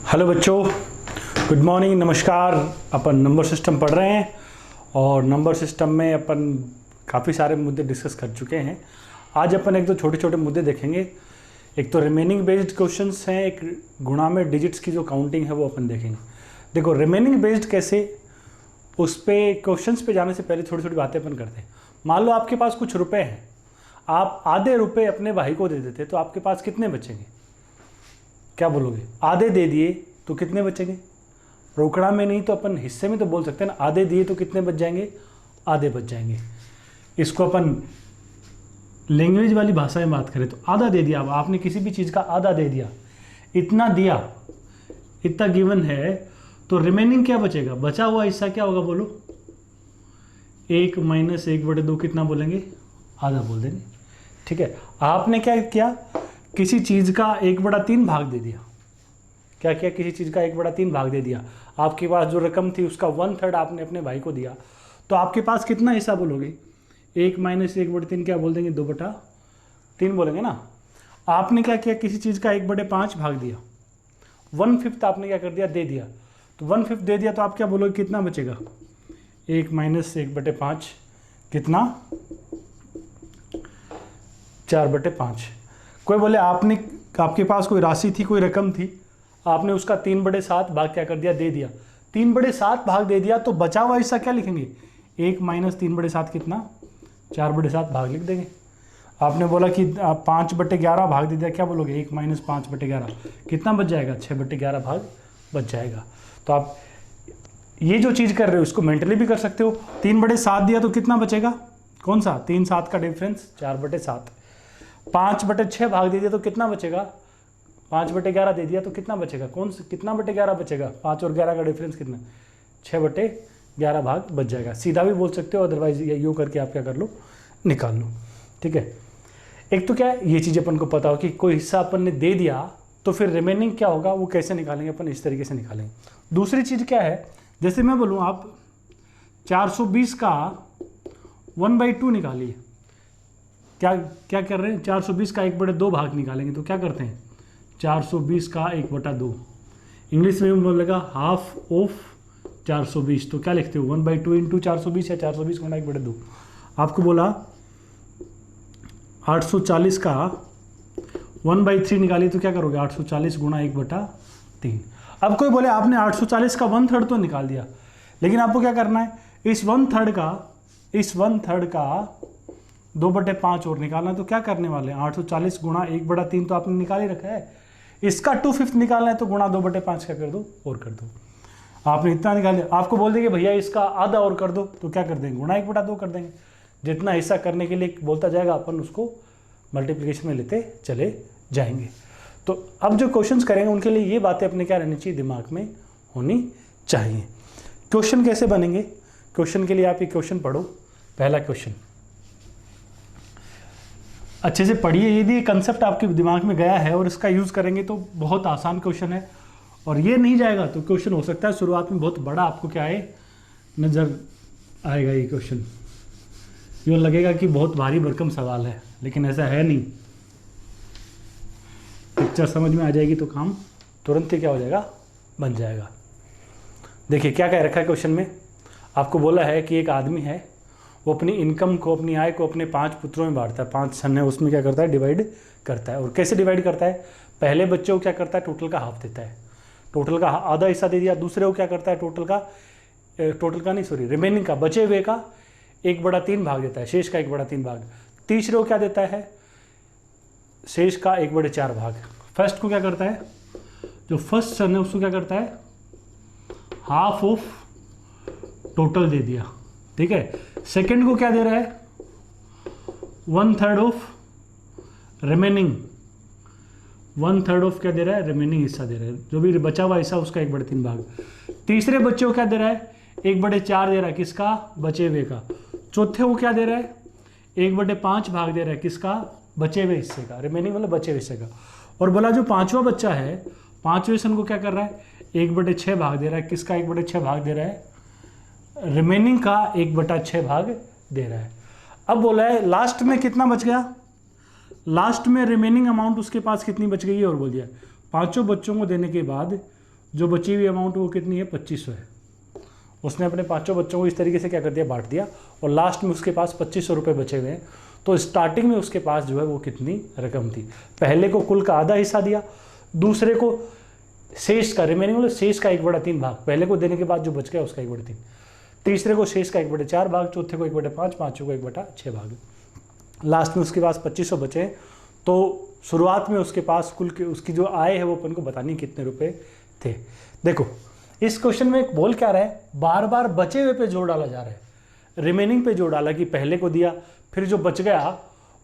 Hello बच्चों, good morning, नमस्कार। अपन number system पढ़ रहे हैं और नंबर सिस्टम में अपन काफ़ी सारे मुद्दे डिस्कस कर चुके हैं। आज अपन एक दो छोटे छोटे मुद्दे देखेंगे। एक तो रिमेनिंग बेस्ड क्वेश्चंस हैं, एक गुणा में डिजिट्स की जो काउंटिंग है वो अपन देखेंगे। देखो रिमेनिंग बेस्ड कैसे, उस पर क्वेश्चंस पे जाने से पहले छोटी छोटी बातें अपन करते हैं। मान लो आपके पास कुछ रुपए हैं, आप आधे रुपए अपने भाई को दे देते तो आपके पास कितने बचेंगे? क्या बोलोगे? आधे दे दिए तो कितने बचेंगे? रोकड़ा में नहीं तो अपन हिस्से में तो बोल सकते हैं ना। आधे दिए तो कितने बच जाएंगे? आधे बच जाएंगे। इसको अपन लैंग्वेज वाली भाषा में बात करें तो आधा दे दिया। अब आपने किसी भी चीज़ का आधा दे दिया, इतना दिया, इतना गिवन है, तो रिमेनिंग क्या बचेगा? बचा हुआ हिस्सा क्या होगा बोलो? 1 - 1/2 कितना बोलेंगे? आधा बोल देंगे। ठीक है, आपने क्या किया? किसी चीज़ का 1/3 भाग दे दिया। क्या किया? किसी चीज़ का 1/3 भाग दे दिया। आपके पास जो रकम थी उसका 1/3 आपने अपने भाई को दिया, तो आपके पास कितना हिस्सा बोलोगे? 1 - 1/3 क्या बोल देंगे? 2/3 बोलेंगे ना। आपने क्या किया? किसी चीज़ का 1/5 भाग दिया, 1/5 आपने क्या कर दिया? दे दिया। तो 1/5 दे दिया तो आप क्या बोलोगे? कितना बचेगा? 1 - 1/5 कितना? 4/5। कोई बोले आपके पास कोई राशि थी, कोई रकम थी, आपने उसका 3/7 भाग क्या कर दिया? दे दिया। 3/7 भाग दे दिया तो बचा हुआ हिस्सा क्या लिखेंगे? 1 - 3/7 कितना? 4/7 भाग लिख देंगे। आपने बोला कि आप 5/11 भाग दे दिया, क्या बोलोगे? 1 - 5/11 कितना बच जाएगा? 6/11 भाग बच जाएगा। तो आप ये जो चीज़ कर रहे हो इसको मेंटली भी कर सकते हो। 3/7 दिया तो कितना बचेगा? कौन सा? 3 - 7 का डिफरेंस 4/7। 5/6 भाग दे दिया तो कितना बचेगा? 5/11 दे दिया तो कितना बचेगा? कौन सा कितना बटे 11 बचेगा? 5 और 11 का डिफरेंस कितना? 6/11 भाग बच जाएगा। सीधा भी बोल सकते हो, अदरवाइज यूँ करके आप क्या कर लो? निकाल लो। ठीक है, एक तो क्या है, ये चीज़ अपन को पता हो कि कोई हिस्सा अपन ने दे दिया तो फिर रिमेनिंग क्या होगा वो कैसे निकालेंगे अपन? इस तरीके से निकालेंगे। दूसरी चीज़ क्या है, जैसे मैं बोलूँ आप 420 का 1/2 निकालिए। क्या क्या कर रहे हैं? 420 का 1/2 भाग निकालेंगे तो क्या करते हैं? 420 का 1/2, इंग्लिश में बोलेगा हाफ ऑफ 420। तो क्या लिखते हो? 1/2 इंटू 420 या 420 गुणा 1/2। आपको बोला 840 का 1/3 निकालिए तो क्या करोगे? 840 गुणा 1/3। अब कोई बोले आपने 840 का 1/3 तो निकाल दिया, लेकिन आपको क्या करना है? इस 1/3 का 2/5 और निकालना। तो क्या करने वाले हैं? 840 गुणा 1/3 तो आपने निकाल ही रखा है। इसका 2/5 निकालना है तो गुणा 2/5 क्या कर दो? और कर दो। आपने इतना निकाल दिया, आपको बोल देंगे भैया इसका आधा और कर दो, तो क्या कर देंगे? गुणा 1/2 कर देंगे। जितना हिस्सा करने के लिए बोलता जाएगा अपन उसको मल्टीप्लिकेशन में लेते चले जाएंगे। तो अब जो क्वेश्चंस करेंगे उनके लिए ये बातें अपने क्या रहनी चाहिए? दिमाग में होनी चाहिए। क्वेश्चन कैसे बनेंगे? क्वेश्चन के लिए आप ये क्वेश्चन पढ़ो। पहला क्वेश्चन अच्छे से पढ़िए, यदि कंसेप्ट आपके दिमाग में गया है और इसका यूज़ करेंगे तो बहुत आसान क्वेश्चन है। और ये नहीं जाएगा तो क्वेश्चन हो सकता है शुरुआत में बहुत बड़ा आपको क्या है नज़र आएगा। ये क्वेश्चन यूँ लगेगा कि बहुत भारी भरकम सवाल है, लेकिन ऐसा है नहीं। पिक्चर समझ में आ जाएगी तो काम तुरंत ही क्या हो जाएगा? बन जाएगा। देखिए क्या कह रखा है क्वेश्चन में। आपको बोला है कि एक आदमी है, वो अपनी इनकम को, अपनी आय को अपने 5 पुत्रों में बांटता है। 5 सन है, उसमें क्या करता है? डिवाइड करता है। और कैसे डिवाइड करता है? पहले बच्चे को क्या करता है? टोटल का हाफ देता है, टोटल का आधा हिस्सा दे दिया। दूसरे को क्या करता है? रिमेनिंग का, बचे हुए का 1/3 भाग देता है, शेष का 1/3 भाग। तीसरे को क्या देता है? शेष का 1/4 भाग। फर्स्ट को क्या करता है? जो फर्स्ट सन है उसको क्या करता है? हाफ ऑफ टोटल दे दिया। ठीक है, सेकंड को क्या दे रहा है? 1/3 ऑफ रिमेनिंग। 1/3 ऑफ क्या दे रहा है? रिमेनिंग हिस्सा दे रहा है, जो भी बचा हुआ हिस्सा उसका 1/3 भाग। तीसरे बच्चे को क्या दे रहा है? 1/4 दे रहा है, किसका? बचे हुए का। चौथे को क्या दे रहा है? 1/5 भाग दे रहा है, किसका? बचे हुए हिस्से का। रिमेनिंग मतलब बचे हुए हिस्से का। और बोला जो पांचवा बच्चा है, पांचवें सन को क्या कर रहा है? 1/6 भाग दे रहा है, किसका? 1/6 भाग दे रहा है? रिमेनिंग का 1/6 भाग दे रहा है। अब बोला है लास्ट में कितना बच गया? लास्ट में रिमेनिंग अमाउंट उसके पास कितनी बच गई है? और बोल दिया पांचों बच्चों को देने के बाद जो बची हुई अमाउंट वो कितनी है, 2500 है। उसने अपने पांचों बच्चों को इस तरीके से क्या कर दिया, बांट दिया, और लास्ट में उसके पास 2500 रुपये बचे हुए हैं। तो स्टार्टिंग में उसके पास जो है वो कितनी रकम थी, पहले को कुल का आधा हिस्सा दिया, दूसरे को शेष का, रिमेनिंग मतलब शेष का 1/3 भाग, पहले को देने के बाद जो बच गया उसका 1/3, तीसरे को शेष का 1/4 भाग, चौथे को 1/5, पांचों को 1/6 भाग। लास्ट में उसके पास 2500 बचे। तो शुरुआत में उसके पास कुल के उसकी जो आय है वो अपन को बतानी कितने रुपए थे। देखो इस क्वेश्चन में बोल क्या रहा है, बार बार बचे हुए पे जोर डाला जा रहा है, रिमेनिंग पे जोर डाला कि पहले को दिया, फिर जो बच गया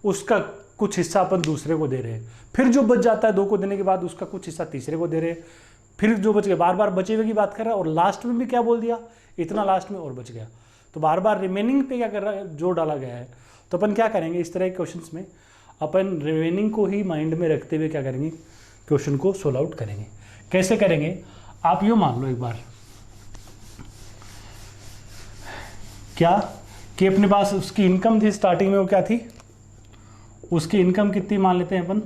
उसका कुछ हिस्सा अपन दूसरे को दे रहे हैं, फिर जो बच जाता है 2 को देने के बाद उसका कुछ हिस्सा तीसरे को दे रहे हैं, फिर जो बच गया, बार बार बचे हुए की बात कर रहा है, और लास्ट में भी क्या बोल दिया, इतना लास्ट में और बच गया। तो बार बार रिमेनिंग पे क्या कर रहा है, जोर डाला गया है। तो अपन क्या करेंगे, इस तरह के क्वेश्चंस में अपन रिमेनिंग को ही माइंड में रखते हुए क्या करेंगे, क्वेश्चन को सोल्व आउट करेंगे। कैसे करेंगे, आप यूँ मान लो एक बार क्या कि अपने पास उसकी इनकम थी स्टार्टिंग में, वो क्या थी, उसकी इनकम कितनी मान लेते हैं अपन,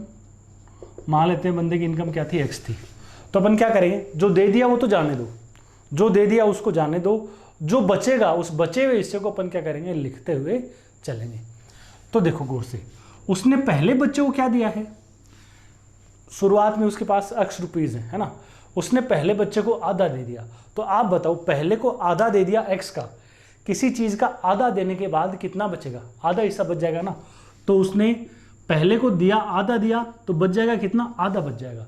मान लेते हैं बंदे की इनकम क्या थी, x थी। तो अपन क्या करेंगे, जो दे दिया वो तो जाने दो, जो दे दिया उसको जाने दो, जो बचेगा उस बचे हुए हिस्से को अपन क्या करेंगे, लिखते हुए चलेंगे। तो देखो गौर से, उसने पहले बच्चे को क्या दिया है, शुरुआत में उसके पास x रुपीज है ना, उसने पहले बच्चे को आधा दे दिया। तो आप बताओ, पहले को आधा दे दिया x का, किसी चीज का आधा देने के बाद कितना बचेगा, आधा हिस्सा बच जाएगा ना। तो उसने पहले को दिया, आधा दिया, तो बच जाएगा कितना, आधा बच जाएगा।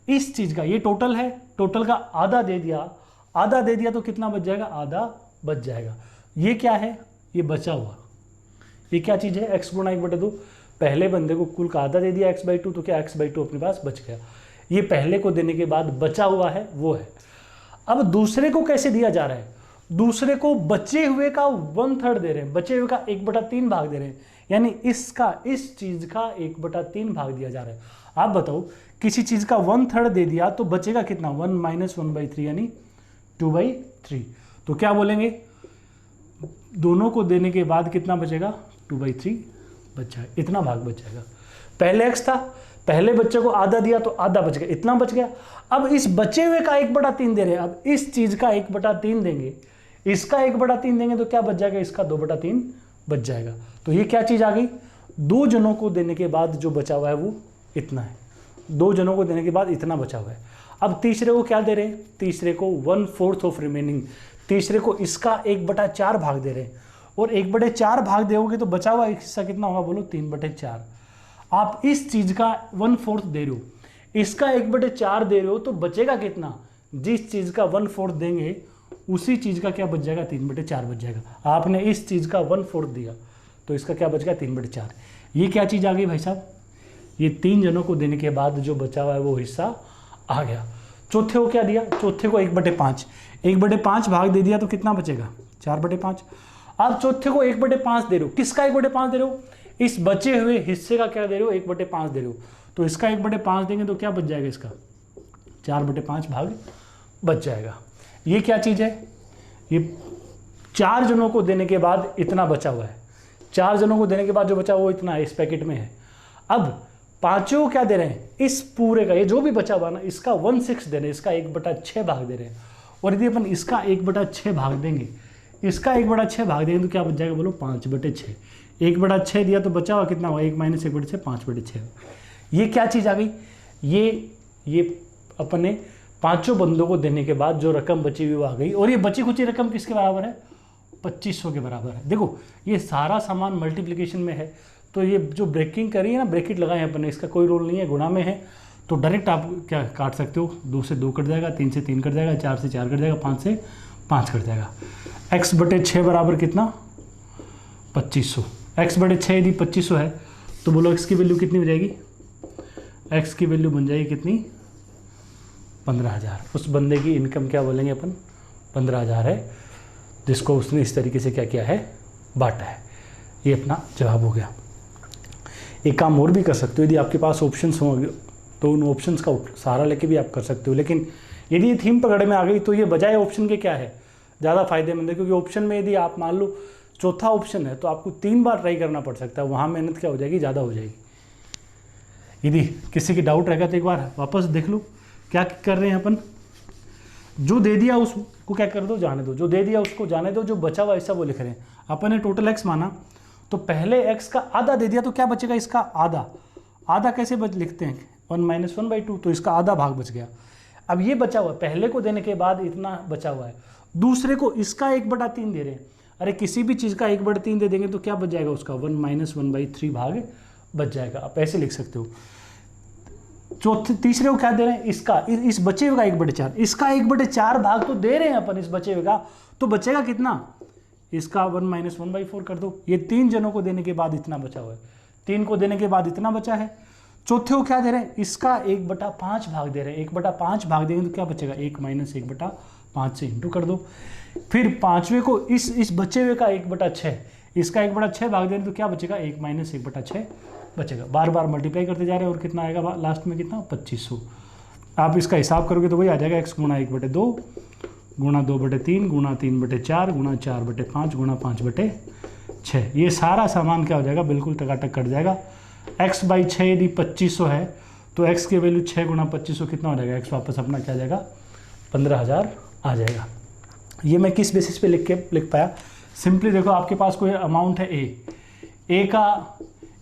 इस चीज का ये टोटल है, टोटल का आधा दे दिया, आधा दे दिया तो कितना बच जाएगा, आधा बच जाएगा। ये क्या है, ये बचा हुआ, ये क्या चीज है, x गुणा 1/2। पहले बंदे को कुल का आधा दे दिया x/2, तो क्या x/2 अपने पास बच गया। ये पहले को देने के बाद बचा हुआ है वो है। अब दूसरे को कैसे दिया जा रहा है, दूसरे को बचे हुए का 1/3 दे रहे हैं, बचे हुए का 1/3 भाग दे रहे हैं, यानी इसका, इस चीज का 1/3 भाग दिया जा रहा है। आप बताओ, किसी चीज का 1/3 दे दिया तो बचेगा कितना, 1 - 1/3 यानी 2/3। तो क्या बोलेंगे, दोनों को देने के बाद कितना बचेगा, 2/3 बचा, इतना भाग बच जाएगा। पहले x था, पहले बच्चे को आधा दिया तो आधा बच गया, इतना बच गया। अब इस बचे हुए का 1/3 दे रहे हैं, अब इस चीज का 1/3 देंगे, इसका 1/3 देंगे तो क्या बच जाएगा, इसका 2/3 बच जाएगा। तो ये क्या चीज आ गई, 2 जनों को देने के बाद जो बचा हुआ है वो इतना है, 2 जनों को देने के बाद इतना बचा हुआ है। अब तीसरे को क्या दे रहे हैं, तीसरे को 1/4 ऑफ रिमेनिंग, तीसरे को इसका 1/4 भाग दे रहे हैं, और 1/4 भाग दोगे तो बचा हुआ हिस्सा कितना होगा, बोलो 3/4। आप इस चीज का 1/4 दे रहे हो, इसका 1/4 दे रहे हो, तो बचेगा कितना, जिस चीज का 1/4 देंगे उसी चीज का क्या बच जाएगा, 3/4 बच जाएगा। आपने इस चीज का 1/4 दिया तो इसका क्या बच गया, 3/4। ये क्या चीज आ गई भाई साहब, ये 3 जनों को देने के बाद जो बचा हुआ है वो हिस्सा आ गया। चौथे को क्या दिया, चौथे को 1/5, 1/5 भाग दे दिया तो कितना बचेगा, 4/5। आप चौथे को 1/5 दे रहे हो, किसका 1/5 दे रहे हो, इस बचे हुए हिस्से का क्या दे रहे हो, 1/5 दे रहे हो, तो इसका 1/5 देंगे तो क्या बच जाएगा, इसका 4/5 भाग बच जाएगा। ये क्या चीज है, ये 4 जनों को देने के बाद इतना बचा हुआ है, 4 जनों को देने के बाद जो बचा वो इतना है, इस पैकेट में है। अब पांचों को क्या दे रहे हैं, इस पूरे का, ये जो भी बचा हुआ ना, इसका 1/6 दे रहे हैं, इसका 1/6 भाग दे रहे हैं। और यदि अपन इसका 1/6 भाग देंगे, इसका 1/6 भाग देंगे तो क्या बच जाएगा, बोलो 5/6। 1/6 दिया तो बचा हुआ कितना हुआ, 1 - 1/6, 5/6। ये क्या चीज आ गई, ये अपने पांचों बंदों को देने के बाद जो रकम बची हुई वो आ गई। और ये बची खुची रकम किसके बराबर है, 2500 के बराबर है। देखो ये सारा सामान मल्टीप्लिकेशन में है, तो ये जो ब्रेकिंग करी है ना, ब्रैकेट लगाए हैं अपने, इसका कोई रोल नहीं है, गुणा में है, तो डायरेक्ट आप क्या काट सकते हो, 2 से 2 कट जाएगा, 3 से 3 कट जाएगा, 4 से 4 कट जाएगा, 5 से 5 कट जाएगा। x/6 बराबर कितना, 2500। x/6 यदि 2500 है तो बोलो x की वैल्यू कितनी हो जाएगी, x की वैल्यू बन जाएगी कितनी, 15,000। उस बंदे की इनकम क्या बोलेंगे अपन, 15,000 है, जिसको उसने इस तरीके से क्या किया है, बांटा है। ये अपना जवाब हो गया। एक काम और भी कर सकते हो, यदि आपके पास ऑप्शंस होंगे तो उन ऑप्शंस का सहारा लेके भी आप कर सकते हो, लेकिन यदि ये थीम पकड़ में आ गई तो ये बजाय ऑप्शन के क्या है, ज़्यादा फायदेमंद है। क्योंकि ऑप्शन में यदि आप मान लो चौथा ऑप्शन है तो आपको 3 बार ट्राई करना पड़ सकता है, वहाँ मेहनत क्या हो जाएगी, ज़्यादा हो जाएगी। यदि किसी की डाउट रहेगा तो एक बार वापस देख लो क्या कर रहे हैं अपन। जो दे दिया उसको क्या कर दो, जाने दो, जो दे दिया उसको जाने दो, जो बचा हुआ ऐसा वो लिख रहे हैं। अपन ने टोटल एक्स माना, तो पहले एक्स का आधा दे दिया तो क्या बचेगा, इसका आधा। आधा कैसे लिखते हैं, 1 - 1/2, तो इसका आधा भाग बच गया। अब ये बचा हुआ, पहले को देने के बाद इतना बचा हुआ है, दूसरे को इसका 1/3 दे रहे हैं। अरे किसी भी चीज़ का 1/3 दे देंगे तो क्या बच जाएगा, उसका 1 - 1/3 भाग बच जाएगा। आप ऐसे लिख सकते हो। चौथे तीसरे को क्या दे रहे हैं, इसका, इस बचे हुए का 1/4, इसका 1/4 भाग तो दे रहे हैं अपन इस बचे हुए का, तो बचेगा कितना, इसका 1 - 1/4 कर दो। ये 3 जनों को देने के बाद इतना बचा हुआ है, 3 को देने के बाद इतना बचा है। चौथे को क्या दे रहे हैं, इसका 1/5 भाग दे रहे हैं, 1/5 भाग देंगे तो क्या बचेगा, 1 - 1/5 से इंटू कर दो। फिर पांचवें को इस बचे हुए का 1/6, इसका 1/6 भाग देंगे तो क्या बचेगा, 1 - 1/6 बचेगा। बार बार मल्टीप्लाई करते जा रहे हैं और कितना आएगा लास्ट में, कितना, 2500। आप इसका हिसाब करोगे तो वही आ जाएगा, x गुणा 1/2 गुणा 2/3 गुणा 3/4 गुणा 4/5 गुणा 5/6। ये सारा सामान क्या हो जाएगा, बिल्कुल टकाटक कट जाएगा। x/6 यदि 2500 है तो x की वैल्यू 6 गुणा 2500 कितना हो जाएगा, x वापस अपना क्या आ जाएगा, 15,000 आ जाएगा। ये मैं किस बेसिस पे लिख पाया, सिंपली देखो, आपके पास कोई अमाउंट है ए का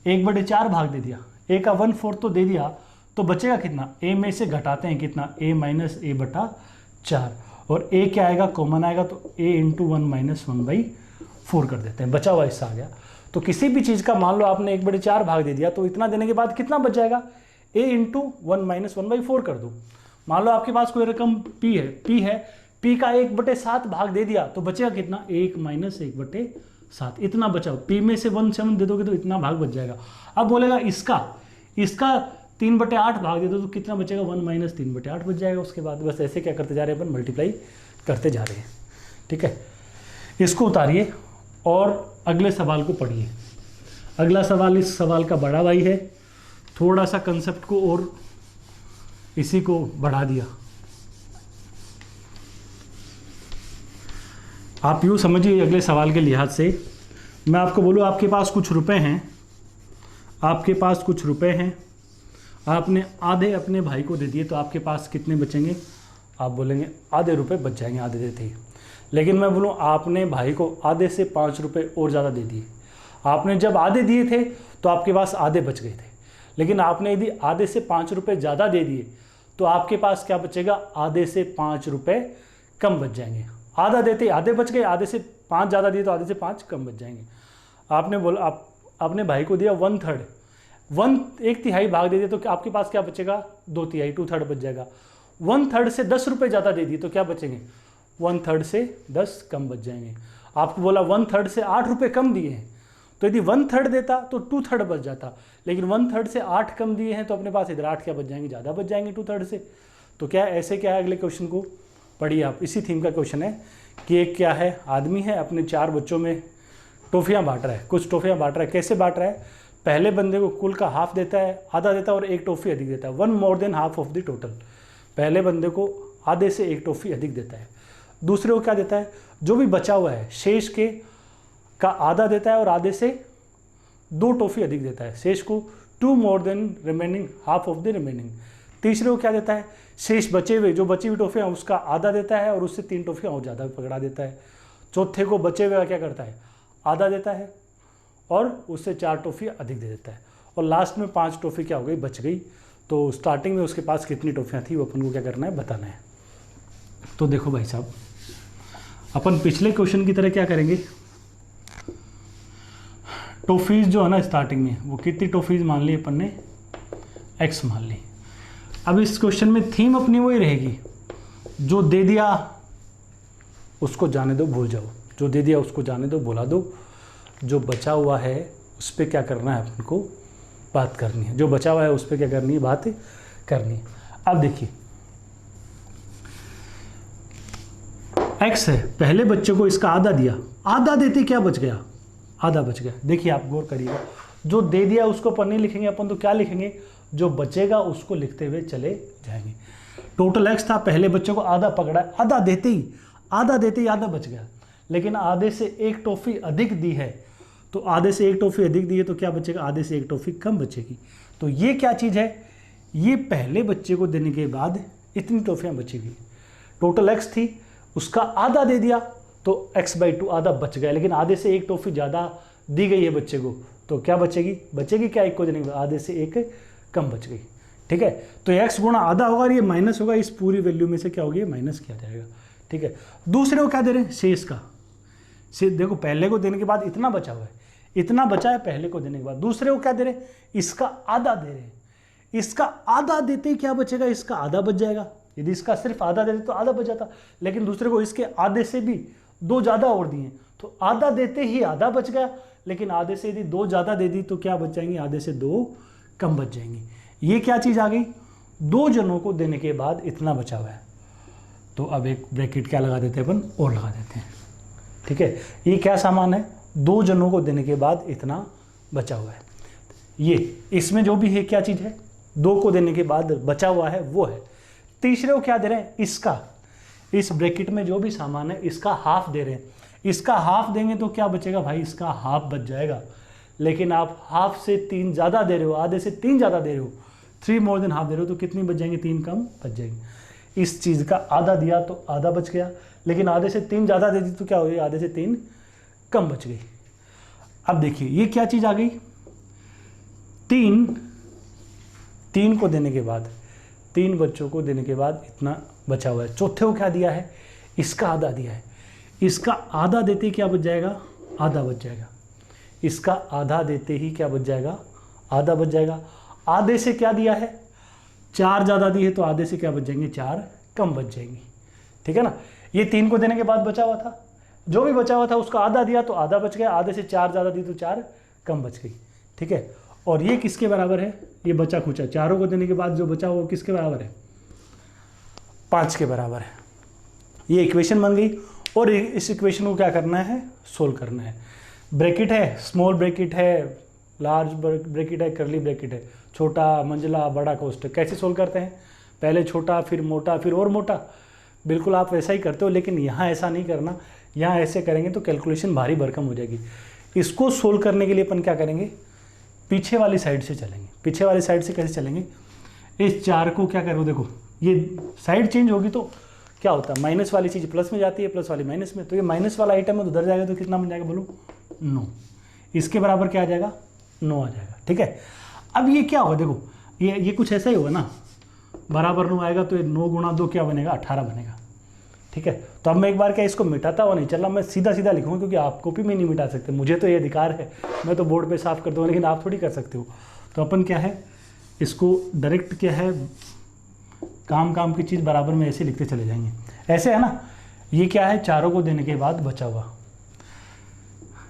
1/4 भाग दे दिया, ए का 1/4 तो दे दिया, तो बचेगा कितना, ए में से घटाते हैं कितना, a - a/4, और a क्या आएगा, कॉमन आएगा, तो a × 1 - 1/4 कर देते हैं, बचा हुआ हिस्सा आ गया। तो किसी भी चीज़ का मान लो आपने 1/4 भाग दे दिया, तो इतना देने के बाद कितना बच जाएगा, a × 1 - 1/4 कर दो। मान लो आपके पास कोई रकम p है, p का 1/7 भाग दे दिया तो बचेगा कितना, 1 - 1/7, इतना बचा। p में से 1/7 दे दोगे तो इतना भाग बच जाएगा। अब बोलेगा इसका 3/8 भाग दे दो तो कितना बचेगा, 1 - 3/8 बच जाएगा। उसके बाद बस ऐसे क्या करते जा रहे हैं अपन, मल्टीप्लाई करते जा रहे हैं। ठीक है, इसको उतारिए और अगले सवाल को पढ़िए। अगला सवाल इस सवाल का बड़ा भाई है, थोड़ा सा कंसेप्ट को और इसी को बढ़ा दिया। आप यूँ समझिए, अगले सवाल के लिहाज से मैं आपको बोलूँ, आपके पास कुछ रुपए हैं, आपने आधे अपने भाई को दे दिए, तो आपके पास कितने बचेंगे, आप बोलेंगे आधे रुपए बच जाएंगे, आधे देते ही। लेकिन मैं बोलूँ आपने भाई को आधे से 5 रुपये और ज़्यादा दे दिए। आपने जब आधे दिए थे तो आपके पास आधे बच गए थे, लेकिन आपने यदि आधे से 5 रुपये ज़्यादा दे दिए तो आपके पास क्या बचेगा, आधे से 5 रुपये कम बच जाएंगे। आधा देते आधे बच गए, आधे से 5 ज़्यादा दिए तो आधे से 5 कम बच जाएंगे। आपने बोला आपने भाई को दिया 1/3, 1/3 भाग दे दिए तो आपके पास क्या बचेगा, 2/3, 2/3 बच जाएगा। 1/3 से 10 रुपये ज़्यादा दे दिए तो क्या बचेंगे, 1/3 से 10 कम बच जाएंगे। आपको बोला 1/3 से 8 रुपये कम दिए हैं, तो यदि 1/3 देता तो 2/3 बच जाता, लेकिन 1/3 से 8 कम दिए हैं तो अपने पास इधर 8 क्या बच जाएंगे, ज़्यादा बच जाएंगे 2/3 से। तो क्या ऐसे क्या है, अगले क्वेश्चन को पढ़िए आप। इसी थीम का क्वेश्चन है कि एक क्या है, आदमी है, अपने 4 बच्चों में टॉफियाँ बांट रहा है, कुछ टॉफियाँ बांट रहा है। कैसे बांट रहा है, पहले बंदे को कुल का हाफ देता है, आधा देता है और एक टॉफ़ी अधिक देता है, 1 more than half of the total। पहले बंदे को आधे से एक टॉफ़ी अधिक देता है। दूसरे को क्या देता है, जो भी बचा हुआ है शेष के का आधा देता है और आधे से 2 टॉफ़ी अधिक देता है, शेष को 2 more than remaining half of the remaining। तीसरे को क्या देता है, शेष बचे हुए जो बची हुई टॉफ़ियाँ उसका आधा देता है और उससे 3 टॉफ़ियाँ और ज़्यादा पकड़ा देता है। चौथे को बचे हुए का क्या करता है, आधा देता है और उससे 4 टॉफ़ी अधिक दे देता है। और लास्ट में 5 टॉफ़ी क्या हो गई, बच गई। तो स्टार्टिंग में उसके पास कितनी टॉफ़ियाँ थी वो अपन को क्या करना है, बताना है। तो देखो भाई साहब, अपन पिछले क्वेश्चन की तरह क्या करेंगे, टॉफ़ीज़ जो है ना स्टार्टिंग में वो कितनी टॉफ़ीज़ मान ली अपन ने, x मान ली। अब इस क्वेश्चन में थीम अपनी वही रहेगी, जो दे दिया उसको जाने दो, भूल जाओ, जो दे दिया उसको जाने दो, भुला दो। जो बचा हुआ है उस पर क्या करना है, अपन को बात करनी है। जो बचा हुआ है उस पर क्या करनी है, बात करनी है। अब देखिए x है, पहले बच्चे को इसका आधा दिया, आधा देते क्या बच गया, आधा बच गया। देखिए आप गौर करिएगा, जो दे दिया उसको अपन नहीं लिखेंगे, अपन तो क्या लिखेंगे, जो बचेगा उसको लिखते हुए चले जाएंगे। टोटल x था, पहले बच्चे को आधा पकड़ा, आधा देते ही आधा बच गया, लेकिन आधे से एक टॉफ़ी अधिक दी है, तो आधे से एक टॉफ़ी अधिक दी है तो क्या बचेगा, आधे से एक टॉफ़ी कम बचेगी। तो ये क्या चीज़ है, ये पहले बच्चे को देने के बाद इतनी टॉफ़ियाँ बचेगी। टोटल x थी, उसका आधा दे दिया तो x/2 आधा बच गया, लेकिन आधे से एक टॉफी ज़्यादा दी गई है बच्चे को, तो क्या बचेगी क्या, एक को देने के बाद आधे से एक कम बच गई। ठीक है, तो x गुणा आधा होगा और ये माइनस होगा, इस पूरी वैल्यू में से क्या होगी, माइनस किया जाएगा। ठीक है, दूसरे को क्या दे रहे हैं, शेष का। देखो पहले को देने के बाद इतना बचा हुआ है, इतना बचा है पहले को देने के बाद, दूसरे को क्या दे रहे हैं, इसका आधा दे रहे हैं। इसका आधा देते ही क्या बचेगा, इसका आधा बच जाएगा। यदि इसका सिर्फ आधा देते तो आधा बच जाता, लेकिन दूसरे को इसके आधे से भी दो ज़्यादा और दिए, तो आधा देते ही आधा बच गया, लेकिन आधे से यदि दो ज़्यादा दे दी तो क्या बच जाएंगे, आधे से दो कम बच जाएंगी। ये क्या चीज़ आ गई, दो जनों को देने के बाद इतना बचा हुआ है, तो अब एक ब्रैकेट क्या लगा देते हैं अपन, और लगा देते हैं। ठीक है, ये क्या सामान है, दो जनों को देने के बाद इतना बचा हुआ है। ये इसमें जो भी है क्या चीज़ है, दो को देने के बाद बचा हुआ है वो है। तीसरे को क्या दे रहे हैं, इसका, इस ब्रैकेट में जो भी सामान है इसका हाफ दे रहे हैं। इसका हाफ देंगे तो क्या बचेगा भाई, इसका हाफ बच जाएगा, लेकिन आप हाफ से 3 ज़्यादा दे रहे हो, आधे से 3 ज़्यादा दे रहे हो, 3 मोर देन हाफ दे रहे हो, तो कितनी बच जाएंगे, 3 कम बच जाएंगे। इस चीज़ का आधा दिया तो आधा बच गया, लेकिन आधे से 3 ज़्यादा दे दी तो क्या हो गई, आधे से 3 कम बच गई। अब देखिए ये क्या चीज़ आ गई, 3 को देने के बाद, 3 बच्चों को देने के बाद इतना बचा हुआ है। चौथे को क्या दिया है, इसका आधा दिया है, इसका आधा देते ही क्या बच जाएगा, आधा बच जाएगा। इसका आधा देते ही क्या बच जाएगा, आधा बच जाएगा। आधे से क्या दिया है, 4 ज़्यादा दी है, तो आधे से क्या बच जाएंगे, 4 कम बच जाएंगी। ठीक है ना, ये 3 को देने के बाद बचा हुआ था, जो भी बचा हुआ था उसका आधा दिया तो आधा बच गया, आधे से 4 ज़्यादा दी तो 4 कम बच गई। ठीक है, और ये किसके बराबर है, ये बचा खुचा, चारों को देने के बाद जो बचा वो किसके बराबर है, 5 के बराबर है। ये इक्वेशन बन गई, और इस इक्वेशन को क्या करना है, सोल्व करना है। ब्रैकेट है, स्मॉल ब्रैकेट है, लार्ज ब्रैकेट है, करली ब्रैकेट है, छोटा, मंझला, बड़ा, कोष्ठक। कैसे सोल्व करते हैं, पहले छोटा फिर मोटा फिर और मोटा, बिल्कुल आप वैसा ही करते हो, लेकिन यहाँ ऐसा नहीं करना। यहाँ ऐसे करेंगे तो कैलकुलेशन भारी भरकम हो जाएगी। इसको सोल्व करने के लिए अपन क्या करेंगे, पीछे वाली साइड से चलेंगे। पीछे वाली साइड से कैसे चलेंगे, इस 4 को क्या करो, देखो ये साइड चेंज होगी तो क्या होता है, माइनस वाली चीज़ प्लस में जाती है, प्लस वाली माइनस में, तो ये माइनस वाला आइटम है तो उधर जाएगा तो कितना बन जाएगा, बोलो 9। इसके बराबर क्या आ जाएगा, 9 आ जाएगा। ठीक है, अब ये क्या होगा, देखो ये कुछ ऐसा ही होगा ना, बराबर 9 आएगा तो 9 गुणा 2 क्या बनेगा, 18 बनेगा। ठीक है, तो अब मैं एक बार क्या इसको मिटाता हुआ नहीं चला, मैं सीधा सीधा लिखूँगा, क्योंकि आप कॉपी में नहीं मिटा सकते, मुझे तो ये अधिकार है, मैं तो बोर्ड पे साफ कर दूँगा, लेकिन आप थोड़ी कर सकते हो। तो अपन क्या है, इसको डायरेक्ट क्या है, काम की चीज़ बराबर में ऐसे लिखते चले जाएंगे, ऐसे है ना। ये क्या है, चारों को देने के बाद बचा हुआ,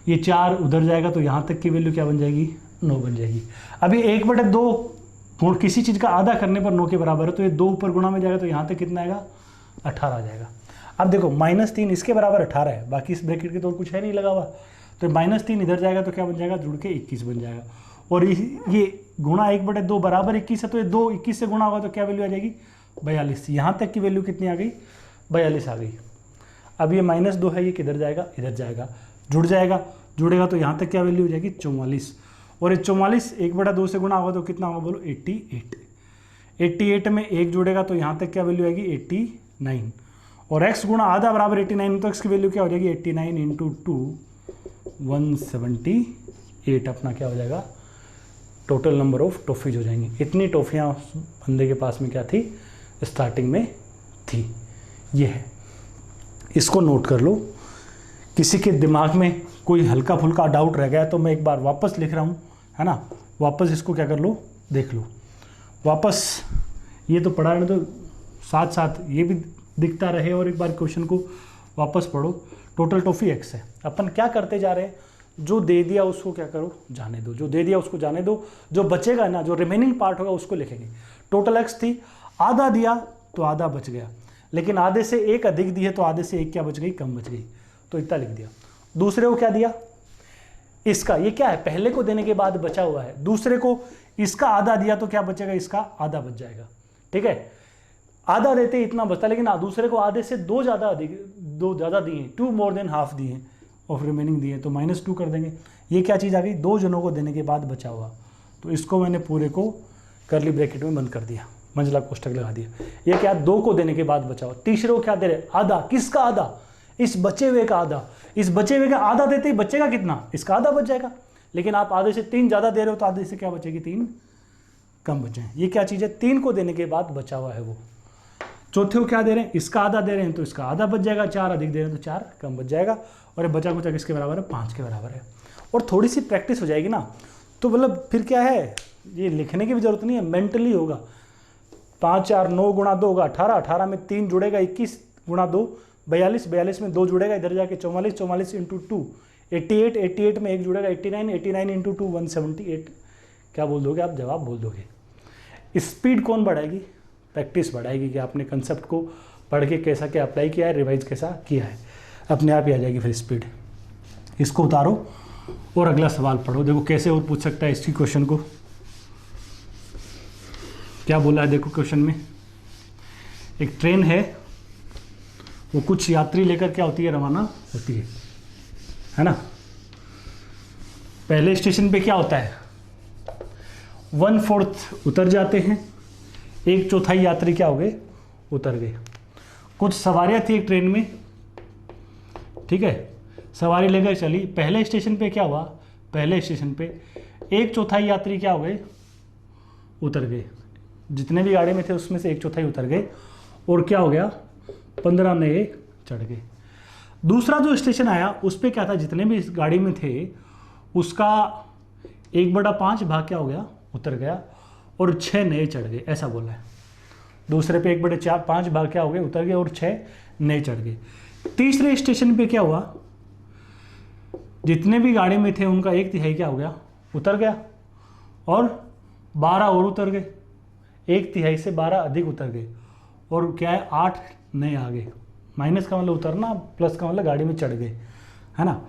ये 4 उधर जाएगा तो यहाँ तक की वैल्यू क्या बन जाएगी, 9 बन जाएगी। अभी 1/2 किसी चीज़ का आधा करने पर 9 के बराबर है, तो ये 2 ऊपर गुणा में जाएगा तो यहाँ तक कितना आएगा, 18 आ जाएगा। अब देखो -3 इसके बराबर 18 है, बाकी इस ब्रैकेट के तो कुछ है नहीं लगा हुआ, तो -3 इधर जाएगा तो क्या बन जाएगा, जुड़ के 21 बन जाएगा। और ये गुणा 1/2 बराबर 21 है, तो ये 2 21 से गुणा होगा तो क्या वैल्यू आ जाएगी, 42। यहाँ तक की वैल्यू कितनी आ गई, 42 आ गई। अब ये -2 है, ये किधर जाएगा, इधर जाएगा, जुड़ जाएगा, जुड़ेगा तो यहाँ तक क्या वैल्यू हो जाएगी, 44। और ये 44 1/2 से गुणा होगा तो कितना होगा, बोलो 88। 88 में 1 जुड़ेगा तो यहाँ तक क्या वैल्यू आएगी, 89। और x गुणा आधा बराबर 89, तो x की वैल्यू क्या हो जाएगी, 89 × 2 178 अपना क्या हो जाएगा, टोटल नंबर ऑफ टॉफ़ीज हो जाएंगी। इतनी टॉफ़ियाँ उस बंदे के पास में क्या थी, स्टार्टिंग में थी। ये है, इसको नोट कर लो। किसी के दिमाग में कोई हल्का फुल्का डाउट रह गया तो मैं एक बार वापस लिख रहा हूँ, है ना, वापस इसको क्या कर लो, देख लो वापस। ये तो पढ़ा है तो साथ साथ ये भी दिखता रहे, और एक बार क्वेश्चन को वापस पढ़ो। टोटल टॉफ़ी x है, अपन क्या करते जा रहे हैं, जो दे दिया उसको क्या करो, जाने दो, जो दे दिया उसको जाने दो, जो बचेगा ना, जो रिमेनिंग पार्ट होगा उसको लिखेंगे। टोटल x थी, आधा दिया तो आधा बच गया, लेकिन आधे से 1 अधिक दी है तो आधे से 1 क्या बच गई, कम बच गई, तो इतना लिख दिया। दूसरे को क्या दिया, इसका, ये क्या है, पहले को देने के बाद बचा हुआ है, दूसरे को इसका आधा दिया तो क्या बचेगा, इसका आधा बच जाएगा। ठीक है, आधा देते इतना बचता, लेकिन दूसरे को आधे से 2 ज़्यादा दिए, 2 मोर देन हाफ दिए हैं, ऑफ रिमेनिंग दिए, तो -2 कर देंगे। ये क्या चीज़ आ गई, 2 जनों को देने के बाद बचा हुआ, तो इसको मैंने पूरे को करली ब्रैकेट में बंद कर दिया। मंझला कोष्ठक लगा दिया। ये क्या, 2 को देने के बाद बचा हुआ। तीसरे को क्या दे रहे, आधा। किसका आधा, इस बचे हुए का आधा। इस बचे हुए का आधा देते ही बचेगा कितना, इसका आधा बच जाएगा। लेकिन आप आधे से 3 ज़्यादा दे रहे हो तो आधे से क्या बचेगी, 3 कम बचे हैं। ये क्या चीज़ है, 3 को देने के बाद बचा हुआ है वो। चौथे को क्या दे रहे हैं, इसका आधा दे रहे हैं तो इसका आधा बच जाएगा, 4 अधिक दे रहे हैं तो 4 कम बच जाएगा। और ये बचा कुचा किसके बराबर है, 5 के बराबर है। और थोड़ी सी प्रैक्टिस हो जाएगी ना तो मतलब फिर क्या है, ये लिखने की भी जरूरत नहीं है, मेंटली होगा। 5 4 9 गुणा 2 होगा 18, 18 में 3 जुड़ेगा 21 गुणा 2 42, 42 में 2 जुड़ेगा इधर जाके 44, 44 इंटू 2 88, 88 में 1 जुड़ेगा 89, 89 इंटू 2 178। क्या बोल दोगे आप, जवाब बोल दोगे। स्पीड कौन बढ़ाएगी, प्रैक्टिस बढ़ाएगी कि आपने कंसेप्ट को पढ़ के कैसा क्या अप्लाई किया है, रिवाइज कैसा किया है, अपने आप ही आ जाएगी फिर स्पीड। इसको उतारो और अगला सवाल पढ़ो। देखो कैसे और पूछ सकता है इसकी क्वेश्चन को। क्या बोला है देखो क्वेश्चन में, एक ट्रेन है, वो कुछ यात्री लेकर क्या होती है, रवाना होती है ना। पहले स्टेशन पे क्या होता है, 1/4 उतर जाते हैं, 1/4 यात्री क्या हो गए, उतर गए। कुछ सवारियां थी एक ट्रेन में, ठीक है, सवारी लेकर चली। पहले स्टेशन पे क्या हुआ, पहले स्टेशन पे 1/4 यात्री क्या हो गए, उतर गए। जितने भी गाड़ी में थे उसमें से 1/4 उतर गए और क्या हो गया, 15 नए चढ़ गए। दूसरा जो स्टेशन आया उस पर क्या था, जितने भी इस गाड़ी में थे उसका 1/5 भाग क्या हो गया, उतर गया और 6 नए चढ़ गए, ऐसा बोला है। दूसरे पे 1/5 भाग क्या हो गए, उतर गए और 6 नए चढ़ गए। तीसरे स्टेशन पे क्या हुआ, जितने भी गाड़ी में थे उनका 1/3 क्या हो गया, उतर गया और 12 और उतर गए। 1/3 से 12 अधिक उतर गए और क्या है, 8 नए आ गए। माइनस का मतलब उतरना, प्लस का मतलब गाड़ी में चढ़ गए, है ना।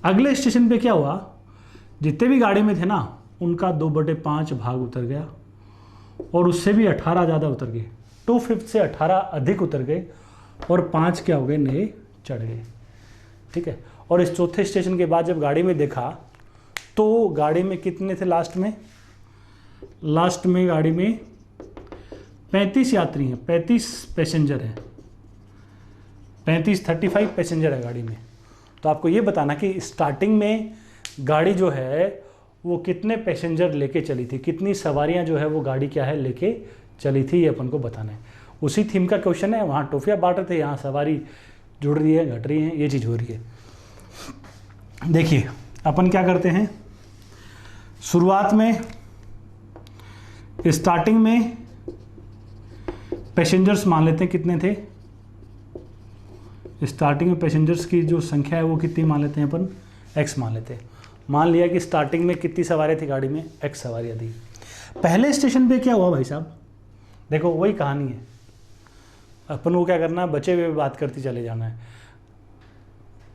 अगले स्टेशन पे क्या हुआ, जितने भी गाड़ी में थे ना उनका 2/5 भाग उतर गया और उससे भी 18 ज़्यादा उतर गए। 2/5 से 18 अधिक उतर गए और 5 क्या हो गए, नए चढ़ गए, ठीक है। और इस चौथे स्टेशन के बाद जब गाड़ी में देखा तो गाड़ी में कितने थे, लास्ट में गाड़ी में 35 यात्री हैं, 35 पैसेंजर हैं, 35 पैसेंजर है गाड़ी में। तो आपको ये बताना कि स्टार्टिंग में गाड़ी जो है वो कितने पैसेंजर लेके चली थी, कितनी सवारियां जो है वो गाड़ी क्या है लेके चली थी, ये अपन को बताना है। उसी थीम का क्वेश्चन है, वहाँ टोफिया बांट रहे थे, यहाँ सवारी जुड़ रही है, घट रही है, ये चीज़ हो रही है। देखिए अपन क्या करते हैं, शुरुआत में स्टार्टिंग में पैसेंजर्स मान लेते हैं, कितने थे स्टार्टिंग में पैसेंजर्स की जो संख्या है वो कितनी मान लेते हैं अपन, x मान लेते हैं। मान लिया कि स्टार्टिंग में कितनी सवारियाँ थी गाड़ी में, x सवारियाँ थी। पहले स्टेशन पे क्या हुआ भाई साहब, देखो वही कहानी है, अपन को क्या करना है, बचे हुए बात करते चले जाना है।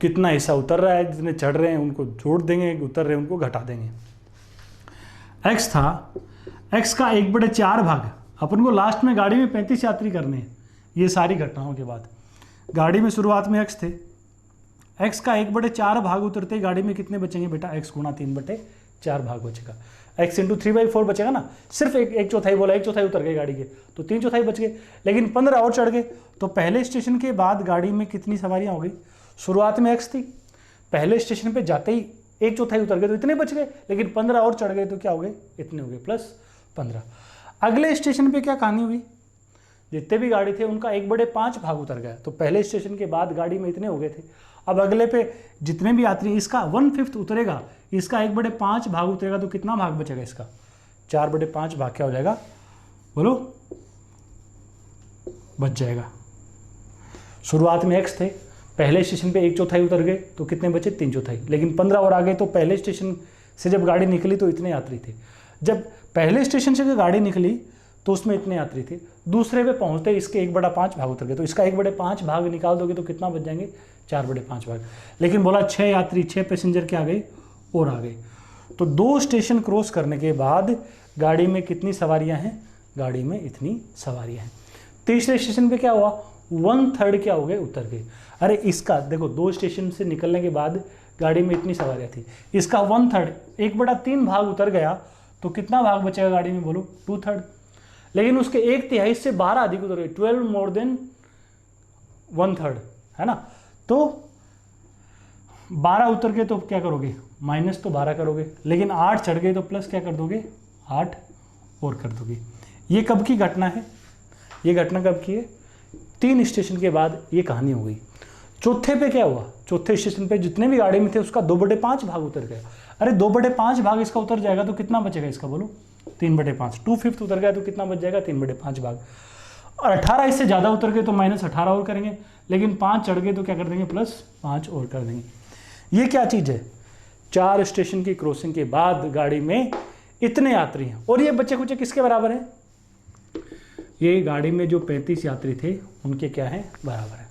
कितना हिस्सा उतर रहा है, जितने चढ़ रहे हैं उनको जोड़ देंगे, उतर रहे हैं उनको घटा देंगे। x था, x का 1/4 भाग, अपन को लास्ट में गाड़ी में 35 यात्री करने हैं। ये सारी घटनाओं के बाद गाड़ी में शुरुआत में x थे, x का 1/4 भाग उतरते ही गाड़ी में कितने बचेंगे बेटा, x गुणा 3/4 भाग बचेगा। x इंटू 3/4 बचेगा ना, सिर्फ 1/4 बोला, 1/4 उतर गए गाड़ी के तो 3/4 बच गए, लेकिन 15 और चढ़ गए। तो पहले स्टेशन के बाद गाड़ी में कितनी सवारियां हो गई, शुरुआत में x थी, पहले स्टेशन पे जाते ही 1/4 उतर गए तो इतने बच गए, लेकिन 15 और चढ़ गए तो क्या हो गए, इतने हो गए, प्लस 15। अगले स्टेशन पे क्या कहानी हुई, जितने भी गाड़ी थे उनका 1/5 भाग उतर गया। तो पहले स्टेशन के बाद गाड़ी में इतने हो गए थे, अब अगले पे जितने भी यात्री, इसका 1/5 उतरेगा, इसका 1/5 भाग उतरेगा तो कितना भाग बचेगा, इसका 4/5 भाग क्या हो जाएगा, बोलो, बच जाएगा। शुरुआत में x थे, पहले स्टेशन पे 1/4 उतर गए तो कितने बचे, 3/4, लेकिन 15 और आ गए। तो पहले स्टेशन से जब गाड़ी निकली तो इतने यात्री थे, जब पहले स्टेशन से जब गाड़ी निकली तो उसमें इतने यात्री थे, दूसरे पे पहुंचते इसके 1/5 भाग उतर गए, तो इसका 1/5 भाग निकाल दोगे तो कितना बच जाएंगे, 4/5 भाग। लेकिन बोला 6 यात्री, 6 पैसेंजर क्या आ गए और आ गए। तो 2 स्टेशन क्रॉस करने के बाद गाड़ी में कितनी सवारियां हैं, गाड़ी में इतनी सवारियां हैं। तीसरे स्टेशन पे क्या हुआ, 1/3 क्या हो गए, उतर गए। अरे इसका देखो, 2 स्टेशन से निकलने के बाद गाड़ी में इतनी सवारियां थी, इसका 1/3 1/3 भाग उतर गया तो कितना भाग बचेगा गाड़ी में, बोलो, 2/3। लेकिन उसके 1/3 से 12 अधिक उतर गए, 12 मोर देन 1/3, है ना। तो 12 उतर गए तो क्या करोगे, माइनस तो 12 करोगे, लेकिन 8 चढ़ गए तो प्लस क्या कर दोगे, 8 और कर दोगे। ये कब की घटना है, ये घटना कब की है, 3 स्टेशन के बाद ये कहानी हो गई। चौथे पे क्या हुआ, चौथे स्टेशन पे जितने भी गाड़ी में थे उसका 2/5 भाग उतर गया। अरे 2/5 भाग इसका उतर जाएगा तो कितना बचेगा इसका, बोलो 3/5, 2/5 उतर गया तो कितना बच जाएगा, 3/5 भाग। और 18 इससे ज़्यादा उतर गए तो -18 और करेंगे, लेकिन 5 चढ़ गए तो क्या कर देंगे, +5 और कर देंगे। ये क्या चीज़ है, 4 स्टेशन की क्रॉसिंग के बाद गाड़ी में इतने यात्री हैं, और ये बच्चे कुछ किसके बराबर हैं, ये गाड़ी में जो 35 यात्री थे उनके क्या है, बराबर है।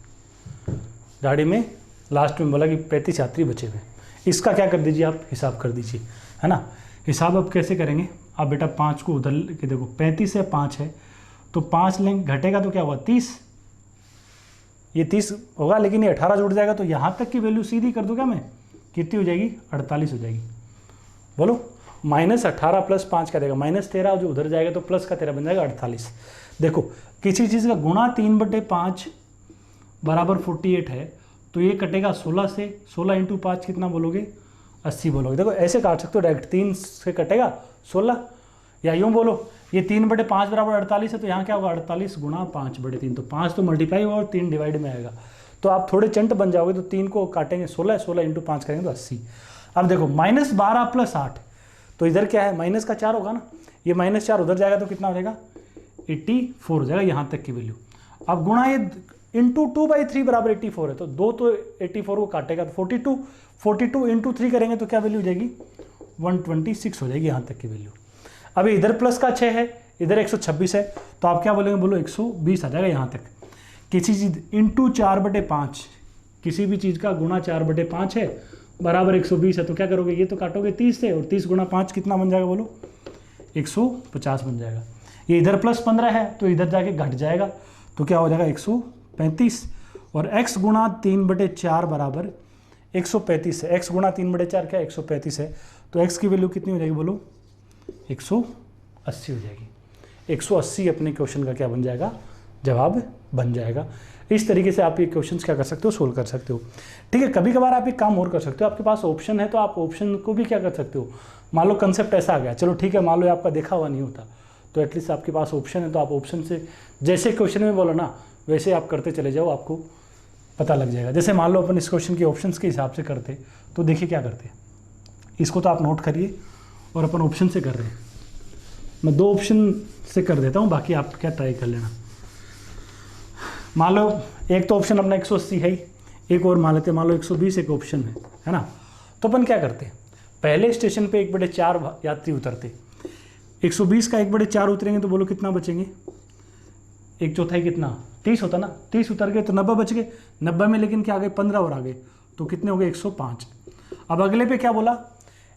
गाड़ी में लास्ट में बोला कि 35 यात्री बचे हुए, इसका क्या कर दीजिए आप, हिसाब कर दीजिए, है ना। हिसाब अब कैसे करेंगे, आप बेटा 5 को उधर के देखो, 35 है 5 है तो 5 लेंगे, घटेगा तो क्या हुआ 30, ये 30 होगा, लेकिन ये 18 जुड़ जाएगा तो यहाँ तक की वैल्यू सीधी कर दूँ क्या मैं, कितनी हो जाएगी, 48 हो जाएगी। बोलो -18 + 5 क्या देगा, -13, जो उधर जाएगा तो प्लस का 13 बन जाएगा 48। देखो किसी चीज़ का गुणा 3/5 बराबर 48 है, तो ये कटेगा 16 से, 16 × 5 कितना बोलोगे, 80 बोलोगे। देखो ऐसे काट सकते हो डायरेक्ट, 3 से कटेगा 16, या यूँ बोलो ये 3/5 बराबर 48 है, तो यहाँ क्या होगा 48 × 5/3, तो 5 तो मल्टीप्लाई होगा और 3 डिवाइड में आएगा। तो आप थोड़े चंट बन जाओगे, तो 3 को काटेंगे 16, 16 × 5 करेंगे तो 80। अब देखो -12 + 8, तो इधर क्या है, माइनस का 4 होगा ना, ये -4 उधर जाएगा तो कितना हो जाएगा, 84 हो जाएगा यहाँ तक की वैल्यू। अब गुणा ये इंटू 2/3 बराबर 84 है, तो 2 तो 84 को काटेगा तो 42 × 3 करेंगे तो क्या वैल्यू हो जाएगी, 126 हो जाएगी यहाँ तक की वैल्यू। अभी इधर प्लस का 6 है, इधर 126 है, तो आप क्या बोलेंगे, बोलो 120 आ जाएगा यहाँ तक। किसी चीज़ इंटू 4/5, किसी भी चीज़ का गुणा 4/5 है बराबर 120 है, तो क्या करोगे, ये तो काटोगे 30 से, और 30 × 5 कितना बन जाएगा, बोलो 150 बन जाएगा। ये इधर +15 है तो इधर जाके घट जाएगा, तो क्या हो जाएगा 135, और x गुणा 3/4 बराबर 135 है, x गुणा 3/4 क्या 135 है, तो x की वैल्यू कितनी हो जाएगी, बोलो 180 हो जाएगी। 180 अपने क्वेश्चन का क्या बन जाएगा, जवाब बन जाएगा। इस तरीके से आप ये क्वेश्चंस क्या कर सकते हो, सोल्व कर सकते हो। ठीक है, कभी कभार आप एक काम और कर सकते हो, आपके पास ऑप्शन है तो आप ऑप्शन को भी क्या कर सकते हो, मान लो कंसेप्ट ऐसा आ गया, चलो ठीक है, मान लो आपका देखा हुआ नहीं होता, तो एटलीस्ट आपके पास ऑप्शन है, तो आप ऑप्शन से जैसे क्वेश्चन में बोलो ना वैसे आप करते चले जाओ, आपको पता लग जाएगा। जैसे मान लो अपन इस क्वेश्चन के ऑप्शंस के हिसाब से करते, तो देखिए क्या करते, इसको तो आप नोट करिए, और अपन ऑप्शन से कर रहे हैं, मैं 2 ऑप्शन से कर देता हूँ, बाकी आप क्या ट्राई कर लेना। मान लो एक तो ऑप्शन अपना 180 है ही, एक और मान लेते, मान लो 120 एक ऑप्शन है ना। तो अपन क्या करते, पहले स्टेशन पे 1/4 यात्री उतरते, 120 का 1/4 उतरेंगे तो बोलो कितना बचेंगे, 1/4 कितना 30 होता ना, 30 उतर गए तो 90 बच गए, 90 में लेकिन क्या आ गए 15 और आ गए, तो कितने हो गए 105। अब अगले पे क्या बोला,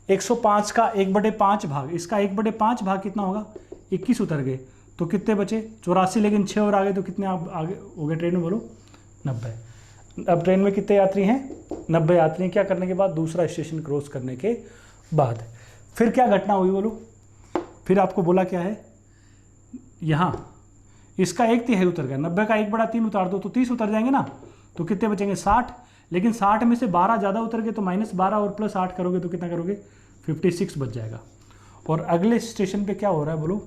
105 का 1/5 भाग, इसका 1/5 भाग कितना होगा, 21 उतर गए, तो कितने बचे 84, लेकिन 6 और आ गए, तो कितने आप आगे हो गए ट्रेन में, बोलो 90। अब ट्रेन में कितने यात्री हैं, 90 यात्री। क्या करने के बाद, दूसरा स्टेशन क्रॉस करने के बाद फिर क्या घटना हुई, बोलो, फिर आपको बोला क्या है, यहाँ इसका 1/3 उतर गया, 90 का 1/3 उतार दो तो 30 उतर जाएंगे ना, तो कितने बचेंगे 60, लेकिन 60 में से 12 ज़्यादा उतर गए, तो -12 और +8 करोगे तो कितना करोगे 56 बच जाएगा। और अगले स्टेशन पे क्या हो रहा है, बोलो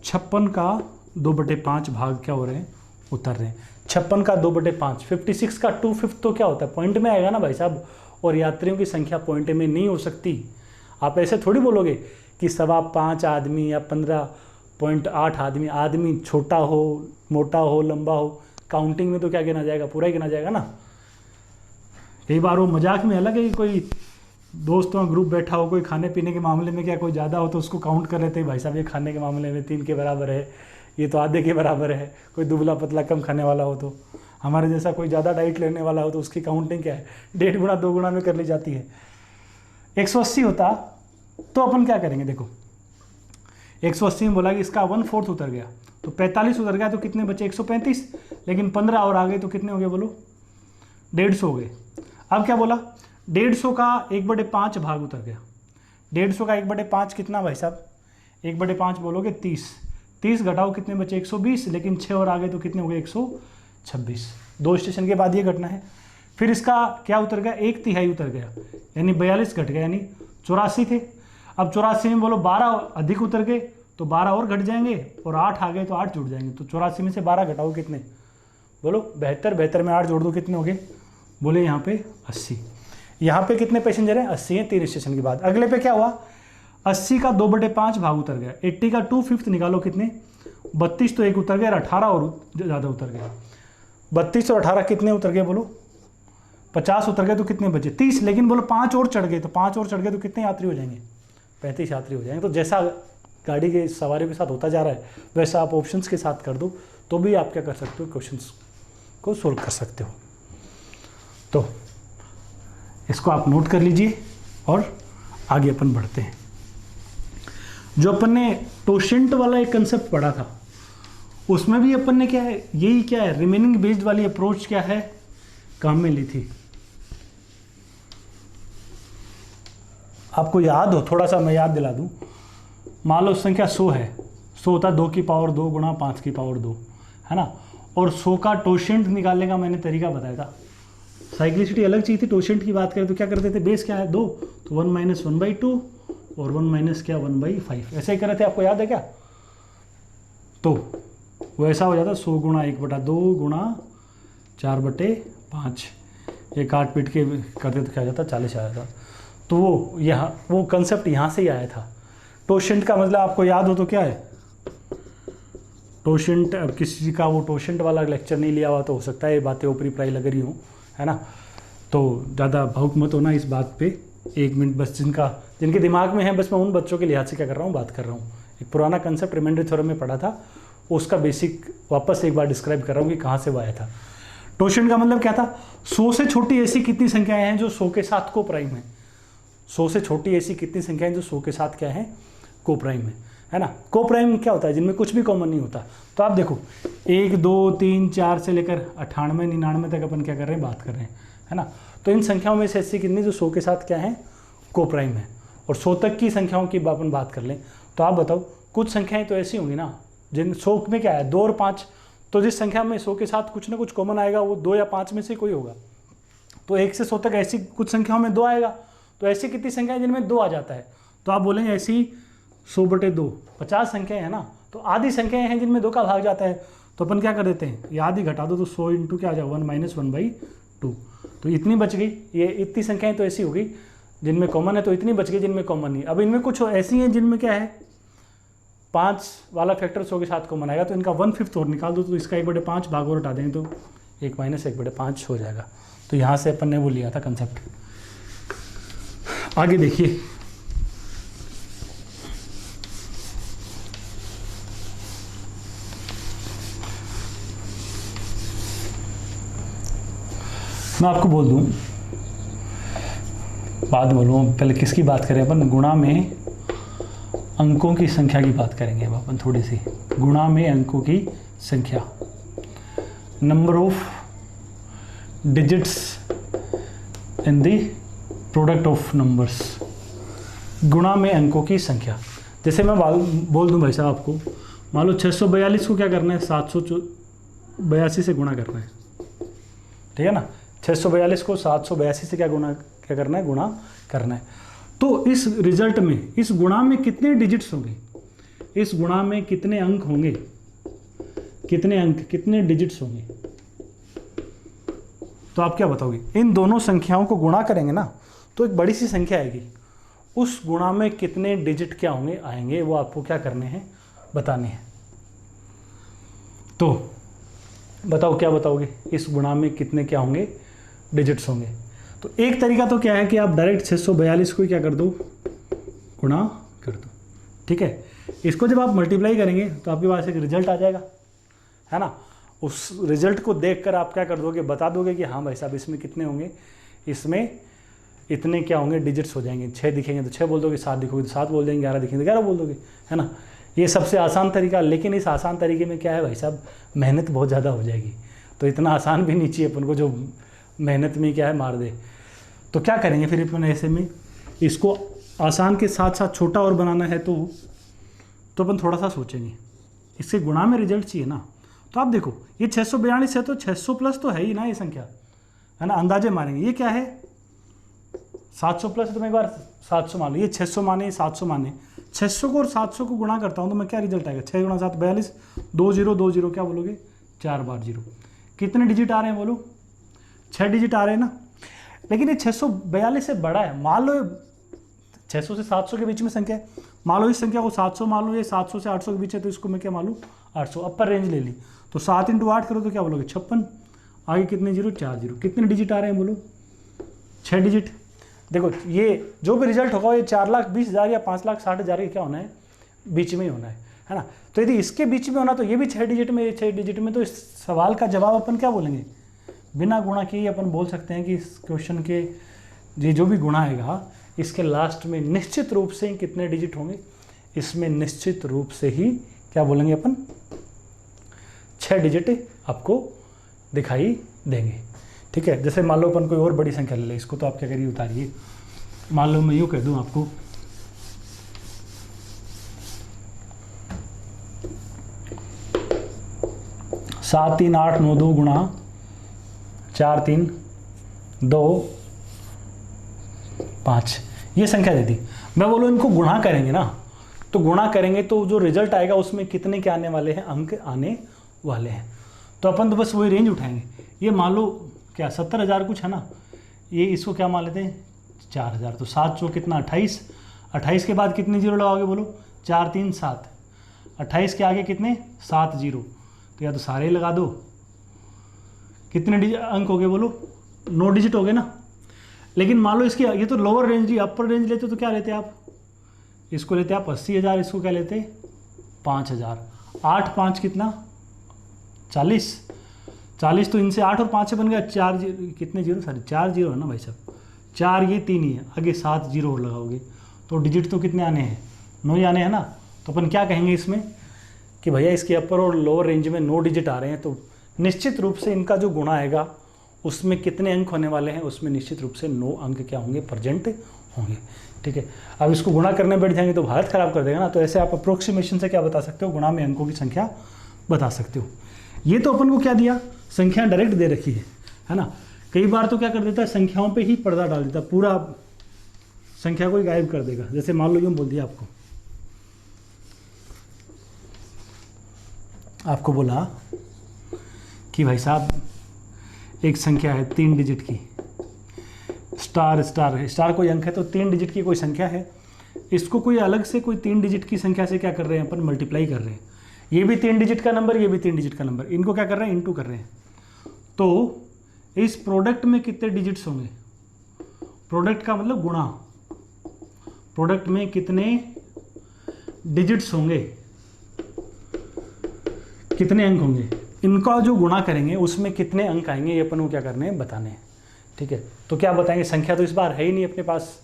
56 का 2/5 भाग क्या हो रहे हैं, उतर रहे हैं। 56 का 2/5, 56 का 2/5 तो क्या होता है, पॉइंट में आएगा ना भाई साहब, और यात्रियों की संख्या पॉइंट में नहीं हो सकती। आप ऐसे थोड़ी बोलोगे कि 5.25 आदमी या 15.8 आदमी, आदमी छोटा हो मोटा हो लंबा हो, काउंटिंग में तो क्या गिना जाएगा, पूरा ही गिना जाएगा ना। कई बार वो मजाक में अलग है कि कोई दोस्तों का ग्रुप बैठा हो, कोई खाने पीने के मामले में क्या कोई ज़्यादा हो तो उसको काउंट कर लेते हैं, भाई साहब ये खाने के मामले में 3 के बराबर है, ये तो आधे के बराबर है। कोई दुबला पतला कम खाने वाला हो तो, हमारे जैसा कोई ज़्यादा डाइट लेने वाला हो तो उसकी काउंटिंग क्या है, 1.5 गुना 2 गुना में कर ली जाती है। 180 होता तो अपन क्या करेंगे, देखो 180 में बोला कि इसका 1/4 उतर गया, तो 45 उतर गया, तो कितने बचे 135, लेकिन 15 और आ गए तो कितने हो गए, बोलो 150 हो गए। अब क्या बोला, 150 का 1/5 भाग उतर गया, 150 का 1/5 कितना भाई साहब, 1/5 बोलोगे 30, 30 घटाओ कितने बचे 120, लेकिन 6 और आगे तो कितने हो गए 126। 2 स्टेशन के बाद ये घटना है। फिर इसका क्या उतर गया, 1/3 उतर गया, यानी 42 घट गया, यानी 84 थे। अब 84 में बोलो 12 अधिक उतर गए तो 12 और घट जाएंगे, और 8 आ गए तो 8 जुड़ जाएंगे। तो 84 में से 12 घटाओ कितने, बोलो 72, 72 में 8 जोड़ दो कितने हो गए, बोले यहाँ पे 80। यहाँ पे कितने पैसेंजर हैं, 80 हैं 3 स्टेशन के बाद। अगले पे क्या हुआ, 80 का 2/5 भाग उतर गया, 80 का 2/5 निकालो कितने, 32 तो 1 उतर गया, 18 और ज़्यादा उतर गया। 32 और 18 कितने उतर गए, बोलो 50 उतर गए, तो कितने बचे 30। लेकिन बोलो 5 और चढ़ गए, तो 5 और चढ़ गए तो कितने यात्री हो जाएंगे, 35 यात्री हो जाएंगे। तो जैसा गाड़ी के सवारी के साथ होता जा रहा है वैसा आप ऑप्शंस के साथ कर दो, तो भी आप क्या कर सकते हो, क्वेश्चंस को सोल्व कर सकते हो। तो इसको आप नोट कर लीजिए और आगे अपन बढ़ते हैं। जो अपन ने टोशेंट वाला एक कंसेप्ट पढ़ा था, उसमें भी अपन ने क्या है, यही क्या है, रिमेनिंग बेस्ड वाली अप्रोच क्या है, काम में ली थी। आपको याद हो, थोड़ा सा मैं याद दिला दूं। मान लो संख्या 100 है, 100 होता है 2 की पावर 2 गुणा 5 की पावर 2, है ना। और 100 का टोशेंट निकालने का मैंने तरीका बताया था। साइक्लिसिटी अलग चीज़ थी, टोशेंट की बात करें तो क्या करते थे, बेस क्या है 2, तो 1 - 1/2 और 1 माइनस क्या 1/5, ऐसे ही कर रहे थे, आपको याद है क्या। तो वो ऐसा हो जाता 100 गुणा 1/2 गुणा 4/5, ये काट पीट के करते तो क्या हो जाता 40 आ जाता। तो वो कंसेप्ट यहाँ से ही आया था। टोशेंट का मतलब आपको याद हो तो क्या है, टोशेंट, अब किसी का वो टोशेंट वाला लेक्चर नहीं लिया हुआ तो हो सकता है ये बातें ऊपरी प्राय लग रही हों, है ना। तो ज़्यादा भावुक मत होना इस बात पे, 1 मिनट बस, जिनके दिमाग में है, बस मैं उन बच्चों के लिहाज से क्या कर रहा हूँ, बात कर रहा हूँ। एक पुराना कंसेप्ट रिमाइंडर थ्योरम में पढ़ा था, उसका बेसिक वापस एक बार डिस्क्राइब कर रहा हूँ कि कहाँ से वो आया था। टोशेंट का मतलब क्या था, 100 से छोटी ऐसी कितनी संख्याएं हैं जो 100 के साथ को प्राइम है। 100 से छोटी ऐसी कितनी संख्याएं जो 100 के साथ क्या है, को प्राइम है ना। को प्राइम क्या होता है, जिनमें कुछ भी कॉमन नहीं होता। तो आप देखो 1 2 3 4 से लेकर 98 99 तक अपन क्या कर रहे हैं, बात कर रहे हैं, है ना। तो इन संख्याओं में से ऐसी कितनी जो 100 के साथ क्या है, को प्राइम है। और 100 तक की संख्याओं की अपन बात कर लें तो आप बताओ, कुछ संख्याएं तो ऐसी होंगी ना जिन 100 में क्या है 2 और 5, तो जिस संख्या में 100 के साथ कुछ ना कुछ कॉमन आएगा वो 2 या 5 में से कोई होगा। तो 1 से 100 तक ऐसी कुछ संख्याओं में 2 आएगा, तो ऐसी कितनी संख्या जिनमें 2 आ जाता है, तो आप बोलेंगे ऐसी 100/2, 50 संख्याएं है ना। तो आधी संख्याएं हैं जिनमें 2 का भाग जाता है, तो अपन क्या कर देते हैं, ये आधी घटा दो तो 100 इंटू क्या आ जाएगा 1 - 1/2, तो इतनी बच गई। ये इतनी संख्याएं तो ऐसी हो गई जिनमें कॉमन है, तो इतनी बच गई जिनमें कॉमन नहीं। अब इनमें कुछ ऐसी हैं जिनमें क्या है 5 वाला फैक्टर 100 के साथ कॉमन आएगा, तो इनका 1/5 और निकाल दो, तो इसका 1/5 भाग और हटा देंगे तो 1 - 1/5 हो जाएगा। तो यहाँ से अपन ने वो लिया था कंसेप्ट। आगे देखिए, मैं आपको बोल दूं, बात बोलूँ, पहले किसकी बात करें अपन, गुणा में अंकों की संख्या की बात करेंगे अपन थोड़ी सी। गुणा में अंकों की संख्या, number of digits in the product of numbers. गुणा में अंकों की संख्या, जैसे मैं बोल दूं भाई साहब आपको, मान लो 642 को क्या करना है, 782 से गुणा करना है, ठीक है ना। 642 को 782 से क्या करना है, गुणा करना है। तो इस रिजल्ट में, इस गुणा में कितने डिजिट्स होंगे, इस गुणा में कितने अंक होंगे, कितने डिजिट्स होंगे, तो आप क्या बताओगे। इन दोनों संख्याओं को गुणा करेंगे ना तो एक बड़ी सी संख्या आएगी, उस गुणा में कितने डिजिट क्या होंगे, आएंगे, वो आपको क्या करने हैं, बताने हैं। तो बताओ क्या बताओगे, इस गुणा में कितने क्या होंगे, डिजिट्स होंगे। तो एक तरीका तो क्या है कि आप डायरेक्ट 642 को क्या कर दो, गुणा कर दो, ठीक है। इसको जब आप मल्टीप्लाई करेंगे तो आपके पास एक रिजल्ट आ जाएगा, है ना। उस रिजल्ट को देखकर आप क्या कर दोगे, बता दोगे कि हाँ भाई साहब इसमें कितने होंगे, इसमें इतने क्या होंगे, डिजिट्स हो जाएंगे। 6 दिखेंगे तो 6 बोल दोगे, 7 दिखोगे तो 7 बोल देंगे, 11 दिखेंगे तो 11 बोल दोगे, है ना। ये सबसे आसान तरीका, लेकिन इस आसान तरीके में क्या है भाई साहब, मेहनत बहुत ज़्यादा हो जाएगी। तो इतना आसान भी नहीं चाहिए अपन को जो मेहनत में क्या है मार दे। तो क्या करेंगे फिर अपन ऐसे में, इसको आसान के साथ साथ छोटा और बनाना है तो अपन थोड़ा सा सोचेंगे, इसके गुणा में रिजल्ट चाहिए ना। तो आप देखो ये 642 है तो 600 प्लस तो है ही ना ये संख्या, है ना, अंदाजे मानेंगे। ये क्या है 700 प्लस, तो मैं एक बार 700 मान लो, ये 600 माने, 700 माने, 600 को और 700 को गुणा करता हूँ तो मैं क्या रिजल्ट आएगा, 6 गुणा 7 42, 2 0 2 0 क्या बोलोगे 4 बार 0। कितने डिजिट आ रहे हैं बोलो, 6 डिजिट आ रहे हैं ना। लेकिन ये 642 से बड़ा है, मान लो 600 से 700 के बीच में संख्या है, मान लो इस संख्या को 700 मान लो, ये 700 से 800 के बीच है तो इसको मैं क्या मान लूँ 800, अपर रेंज ले ली। तो 7 × 8 करो तो क्या बोलोगे 56, आगे कितने जीरो 4 जीरो। कितने डिजिट आ रहे हैं बोलो 6 डिजिट। देखो ये जो भी रिजल्ट होगा ये 4,20,000 या 5,60,000 के क्या होना है, बीच में ही होना है ना। तो यदि इसके बीच में होना तो ये भी 6 डिजिट में, ये 6 डिजिट में, तो इस सवाल का जवाब अपन क्या बोलेंगे, बिना गुणा किए अपन बोल सकते हैं कि इस क्वेश्चन के ये जो भी गुणा आएगा इसके लास्ट में निश्चित रूप से कितने डिजिट होंगे, इसमें निश्चित रूप से ही क्या बोलेंगे अपन 6 डिजिट आपको दिखाई देंगे। ठीक है, जैसे मान लो अपन कोई और बड़ी संख्या ले ले, इसको तो आप क्या करिए उतारिए, मान लो मैं यूँ कह दूँ आपको 7 3 8 9 2 गुणा 4 3 2 5, ये संख्या दे दी। मैं बोलूँ इनको गुणा करेंगे ना, तो गुणा करेंगे तो जो रिजल्ट आएगा उसमें कितने के आने वाले हैं, अंक आने वाले हैं। तो अपन तो बस वही रेंज उठाएंगे। ये मान लो क्या 70,000 कुछ है ना, ये इसको क्या मान लेते हैं 4,000। तो 7 चौक कितना 28, 28 के बाद कितने जीरो लगाओगे बोलो 4 3 7, 28 के आगे कितने 7 जीरो, तो या तो सारे लगा दो। कितने डिजिट अंक हो गए बोलो 9 डिजिट हो गए ना। लेकिन मान लो इसकी ये तो लोअर रेंज ही, अपर रेंज लेते तो क्या लेते आप, इसको लेते आप 80,000, इसको क्या लेते 5,000। 8 5 कितना 40, 40 तो इनसे 8 और 5 से बन गया 4 कितने जीरो, सॉरी 4 जीरो है ना भाई साहब, 4 ये 3 ही है, आगे 7 जीरो और लगाओगे तो डिजिट तो कितने आने हैं 9 ही आने हैं ना। तो अपन क्या कहेंगे इसमें कि भैया इसके अपर और लोअर रेंज में 9 डिजिट आ रहे हैं, तो निश्चित रूप से इनका जो गुणा आएगा उसमें कितने अंक होने वाले हैं, उसमें निश्चित रूप से 9 अंक क्या होंगे प्रेजेंट होंगे। ठीक है, अब इसको गुणा करने बैठ जाएंगे तो हालत खराब कर देगा ना। तो ऐसे आप अप्रोक्सीमेशन से क्या बता सकते हो, गुणा में अंकों की संख्या बता सकते हो। ये तो अपन को क्या दिया, संख्या डायरेक्ट दे रखी है ना। कई बार तो क्या कर देता है संख्याओं पे ही पर्दा डाल देता, पूरा संख्या को ही गायब कर देगा। जैसे मान लो यूँ बोल दिया आपको बोला कि भाई साहब एक संख्या है 3 डिजिट की, स्टार स्टार है, स्टार कोई अंक है तो 3 डिजिट की कोई संख्या है, इसको कोई अलग से कोई 3 डिजिट की संख्या से क्या कर रहे हैं अपन मल्टीप्लाई कर रहे हैं। ये भी 3 डिजिट का नंबर, ये भी 3 डिजिट का नंबर, इनको क्या कर रहे हैं इनटू कर रहे हैं। तो इस प्रोडक्ट में कितने डिजिट्स होंगे, प्रोडक्ट का मतलब गुणा, प्रोडक्ट में कितने डिजिट्स होंगे, कितने अंक होंगे, इनका जो गुणा करेंगे उसमें कितने अंक आएंगे, ये अपन को क्या करने हैं बताने हैं। ठीक है, तो क्या बताएंगे, संख्या तो इस बार है ही नहीं अपने पास,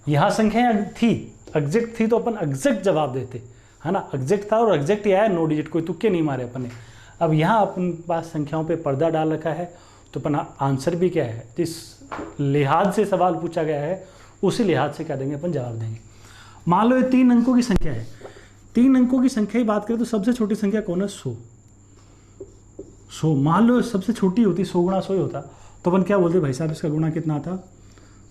यहाँ संख्या थी एग्जैक्ट थी तो अपन एग्जैक्ट जवाब देते, है ना, एग्जैक्ट था और एग्जैक्ट ही आया 9 डिजिट, कोई तुक्के नहीं मारे अपन ने। अब यहाँ अपन पास संख्याओं पे पर्दा डाल रखा है तो अपन आंसर भी क्या है, जिस लिहाज से सवाल पूछा गया है उसी लिहाज से क्या देंगे अपन जवाब देंगे। मान लो ये 3 अंकों की संख्या है, 3 अंकों की संख्या की बात करें तो सबसे छोटी संख्या कौन है 100। 100 मान लो सबसे छोटी होती 100 गुणा 100 ही होता तो अपन क्या बोलते भाई साहब इसका गुणा कितना था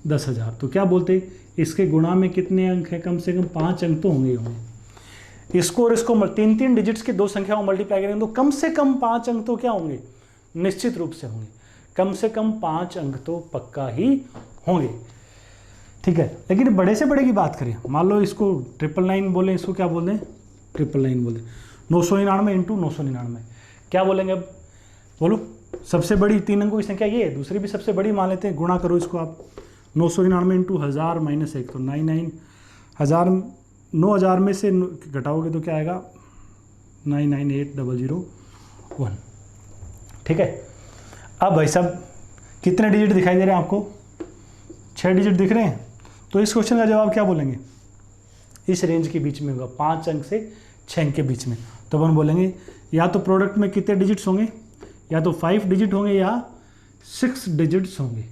10,000। तो क्या बोलते इसके गुणा में कितने अंक हैं, कम से कम 5 अंक तो होंगे ही होंगे। इसको और इसको 3 डिजिट्स की 2 संख्याओं मल्टीप्लाई करेंगे तो कम से कम 5 अंक तो क्या होंगे, निश्चित रूप से होंगे, कम से कम 5 अंक तो पक्का ही होंगे। ठीक है, लेकिन बड़े से बड़े की बात करें, मान लो इसको 999 बोले, इसको क्या बोल दें 999 बोले, 999 इंटू 999 क्या बोलेंगे अब बोलो। सबसे बड़ी 3 अंकों की संख्या ये है, दूसरी भी सबसे बड़ी मान लेते हैं, गुणा करो इसको आप 999 इंटू 1000 माइनस 1 तो 99,000, 9,000 में से घटाओगे तो क्या आएगा 998,001। ठीक है, अब भाई साहब कितने डिजिट दिखाई दे रहे हैं आपको, 6 डिजिट दिख रहे हैं। तो इस क्वेश्चन का जवाब क्या बोलेंगे, इस रेंज के बीच में होगा, 5 अंक से 6 अंक के बीच में। तो अपन बोलेंगे या तो प्रोडक्ट में कितने डिजिट्स होंगे, या तो 5 डिजिट होंगे या 6 डिजिट्स होंगे।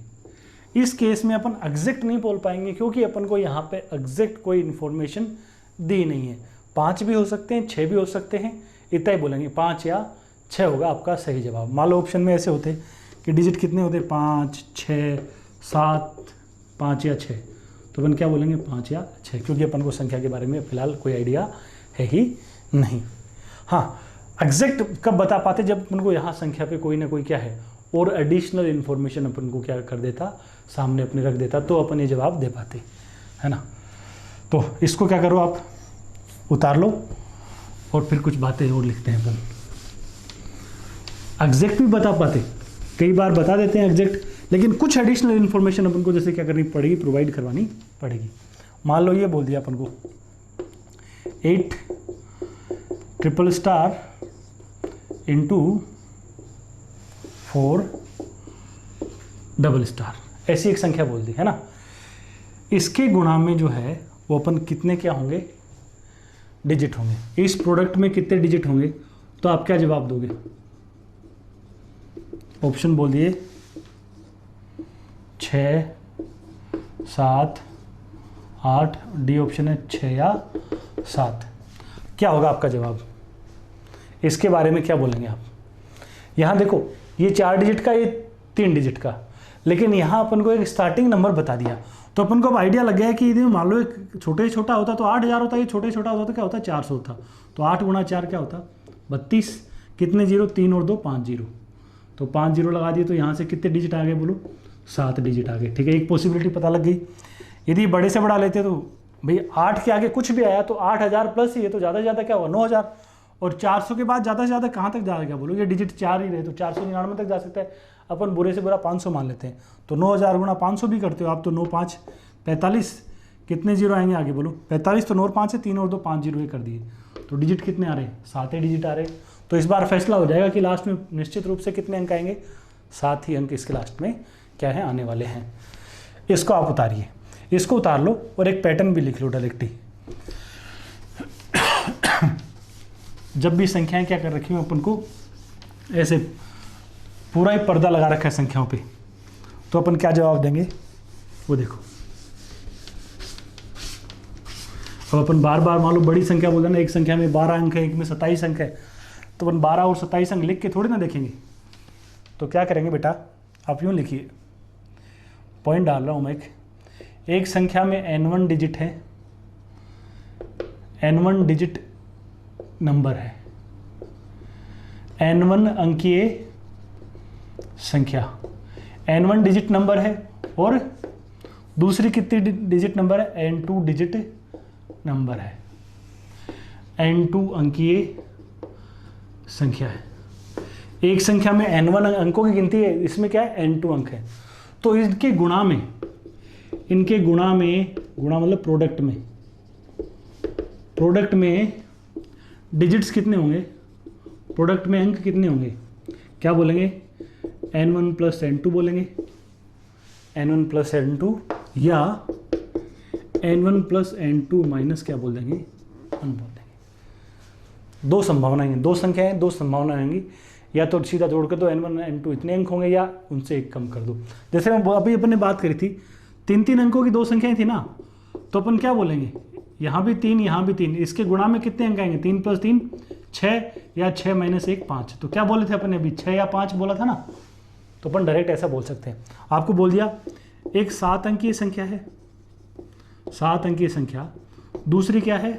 इस केस में अपन एग्जैक्ट नहीं बोल पाएंगे क्योंकि अपन को यहाँ पे एग्जैक्ट कोई इन्फॉर्मेशन दी नहीं है। 5 भी हो सकते हैं, 6 भी हो सकते हैं, इतना ही बोलेंगे, 5 या 6 होगा आपका सही जवाब। मान लो ऑप्शन में ऐसे होते कि डिजिट कितने होते, 5, 6, 7, 5 या 6, तो अपन क्या बोलेंगे 5 या 6, क्योंकि अपन को संख्या के बारे में फिलहाल कोई आइडिया है ही नहीं। हाँ, एग्जैक्ट कब बता पाते, जब अपन को यहाँ संख्या पे कोई ना कोई क्या है और एडिशनल इन्फॉर्मेशन अपन को क्या कर देता, सामने अपने रख देता, तो अपन ये जवाब दे पाते, है ना। तो इसको क्या करो, आप उतार लो और फिर कुछ बातें और लिखते हैं अपन। एग्जैक्ट भी बता पाते, कई बार बता देते हैं एग्जैक्ट, लेकिन कुछ एडिशनल इन्फॉर्मेशन अपन को जैसे क्या करनी पड़ेगी, प्रोवाइड करवानी पड़ेगी। मान लो ये बोल दिया अपन को 8 triple star into 4 double star, ऐसी एक संख्या बोल दी, है ना। इसके गुणा में जो है वो अपन कितने क्या होंगे, डिजिट होंगे। इस प्रोडक्ट में कितने डिजिट होंगे, तो आप क्या जवाब दोगे। ऑप्शन बोल दिए 6, 7, 8, डी ऑप्शन है 6 या 7। क्या होगा आपका जवाब, इसके बारे में क्या बोलेंगे आप। यहाँ देखो ये 4 डिजिट का, ये 3 डिजिट का, लेकिन यहाँ अपन को एक स्टार्टिंग नंबर बता दिया, तो अपन को अब आइडिया लग गया है कि यदि मान लो एक छोटे छोटा होता तो 8000 होता, ये छोटे छोटा होता तो क्या होता 400 होता, तो 8 गुणा 4 क्या होता 32, कितने जीरो, 3 और 2 5 जीरो, तो 5 जीरो लगा दिए, तो यहाँ से कितने डिजिट आ गए बोलो, 7 डिजिट आ गए। ठीक है, एक पॉसिबिलिटी पता लग गई। यदि बड़े से बड़ा लेते तो भाई 8 के आगे कुछ भी आया तो 8000 प्लस ही है, तो ज़्यादा से ज़्यादा क्या होगा 9000, और 400 के बाद ज़्यादा से ज़्यादा कहाँ तक जाएगा बोलो, ये डिजिट 4 ही रहे तो 499 तक जा सकता है, अपन बुरे से बुरा 500 मान लेते हैं, तो 9000 गुणा 500 भी करते हो आप, तो 9 5 45, कितने जीरो आएंगे आगे बोलो 45, तो 9 और 5 है 3 और 2 5 जीरो कर दिए, तो डिजिट कितने आ रहे हैं 7 ही डिजिट आ रहे हैं। तो इस बार फैसला हो जाएगा कि लास्ट में निश्चित रूप से कितने अंक आएंगे, 7 ही अंक इसके लास्ट में क्या है आने वाले हैं। इसको आप उतारिए, इसको उतार लो और एक पैटर्न भी लिख लो डायरेक्टली। जब भी संख्याएं क्या कर रखी हैं अपन को ऐसे पूरा ही पर्दा लगा रखा है संख्याओं पे, तो अपन क्या जवाब देंगे वो देखो। अब अपन बार बार मान लो बड़ी संख्या बोल देना, एक संख्या में 12 अंक है, एक में 27 अंक है, तो अपन 12 और 27 अंक लिख के थोड़ी ना देखेंगे। तो क्या करेंगे बेटा, आप यूँ लिखिए, पॉइंट डाल रहा हूँ मैं, एक संख्या में n1 डिजिट है, n1 डिजिट नंबर है, n1 अंकीय संख्या, n1 डिजिट नंबर है, और दूसरी कितनी डिजिट नंबर है, n2 डिजिट नंबर है, n2 अंकीय संख्या है। एक संख्या में n1 अंकों की गिनती है, इसमें क्या है n2 अंक है, तो इनके गुणा में, गुणा मतलब प्रोडक्ट में डिजिट्स कितने होंगे, प्रोडक्ट में अंक कितने होंगे, क्या बोलेंगे n1 प्लस n2 बोलेंगे, n1 प्लस n2, या n1 प्लस n2 माइनस क्या बोल देंगे 1 बोल देंगे। दो संभावनाएं हैं, दो संख्याएं, दो संभावनाएं होंगी, या तो सीधा जोड़ कर दो n1 n2 इतने अंक होंगे, या उनसे एक कम कर दो। जैसे हम अभी अपन ने बात करी थी 3 अंकों की दो संख्याएं थी ना, तो अपन क्या बोलेंगे, यहाँ भी 3 यहाँ भी 3, इसके गुणा में कितने अंक आएंगे, 3 प्लस 3 6, या 6 माइनस 1 5। तो क्या बोले थे अपन ने अभी 6 या 5 बोला था ना, तो अपन डायरेक्ट ऐसा बोल सकते हैं। आपको बोल दिया एक 7 अंकीय संख्या है, 7 अंकीय संख्या, दूसरी क्या है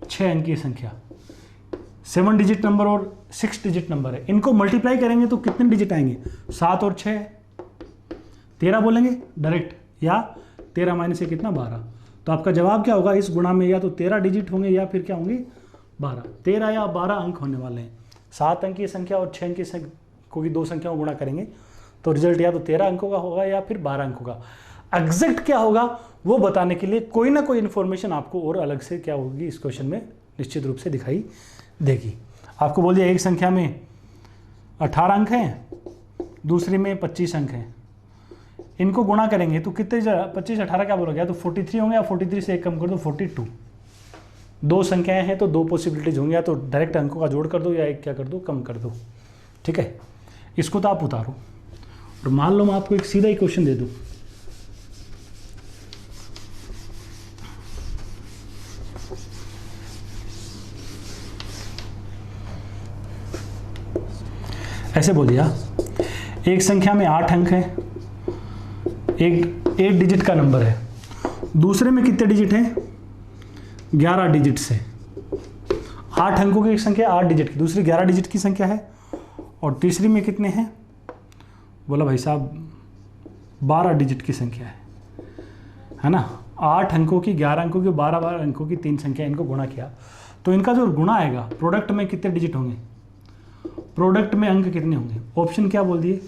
6 अंकीय संख्या, 7 डिजिट नंबर और 6 डिजिट नंबर है, इनको मल्टीप्लाई करेंगे तो कितने डिजिट आएंगे, 7 और 6 13 बोलेंगे डायरेक्ट, या 13 माइनस से कितना 12। तो आपका जवाब क्या होगा, इस गुणा में या तो 13 डिजिट होंगे या फिर क्या होंगे 12, 13 या 12 अंक होने वाले हैं। 7 अंक की संख्या और 6 अंक की संख्या की दो संख्याओं को गुणा करेंगे तो रिजल्ट या तो 13 अंकों का होगा या फिर 12 अंकों का। एग्जैक्ट क्या होगा वो बताने के लिए कोई ना कोई इन्फॉर्मेशन आपको और अलग से क्या होगी इस क्वेश्चन में निश्चित रूप से दिखाई देगी। आपको बोल दिया एक संख्या में 18 अंक हैं, दूसरी में 25 अंक हैं, इनको गुणा करेंगे तो कितने 25 18 क्या बोलोगे, या तो 43 होंगे या 43 से एक कम कर दो 42। दो संख्याएं हैं तो दो पॉसिबिलिटीज होंगी, या तो डायरेक्ट अंकों का जोड़ कर दो या एक क्या कर दो कम कर दो। ठीक है, इसको तो आप उतारो और मान लो मैं आपको एक सीधा ही क्वेश्चन दे दूं, ऐसे बोल दिया, एक संख्या में 8 अंक है, एक 8 डिजिट का नंबर है, दूसरे में कितने डिजिट हैं, 11 डिजिट से। 8 अंकों की एक संख्या 8 डिजिट की, दूसरी 11 डिजिट की संख्या है, और तीसरी में कितने हैं, बोला भाई साहब 12 डिजिट की संख्या है ना। 8 अंकों की, 11 अंकों की, 12 अंकों की 3 संख्या, इनको गुणा किया तो इनका जो गुणा आएगा प्रोडक्ट में कितने डिजिट होंगे, प्रोडक्ट में अंक कितने होंगे। ऑप्शन क्या बोल दिए,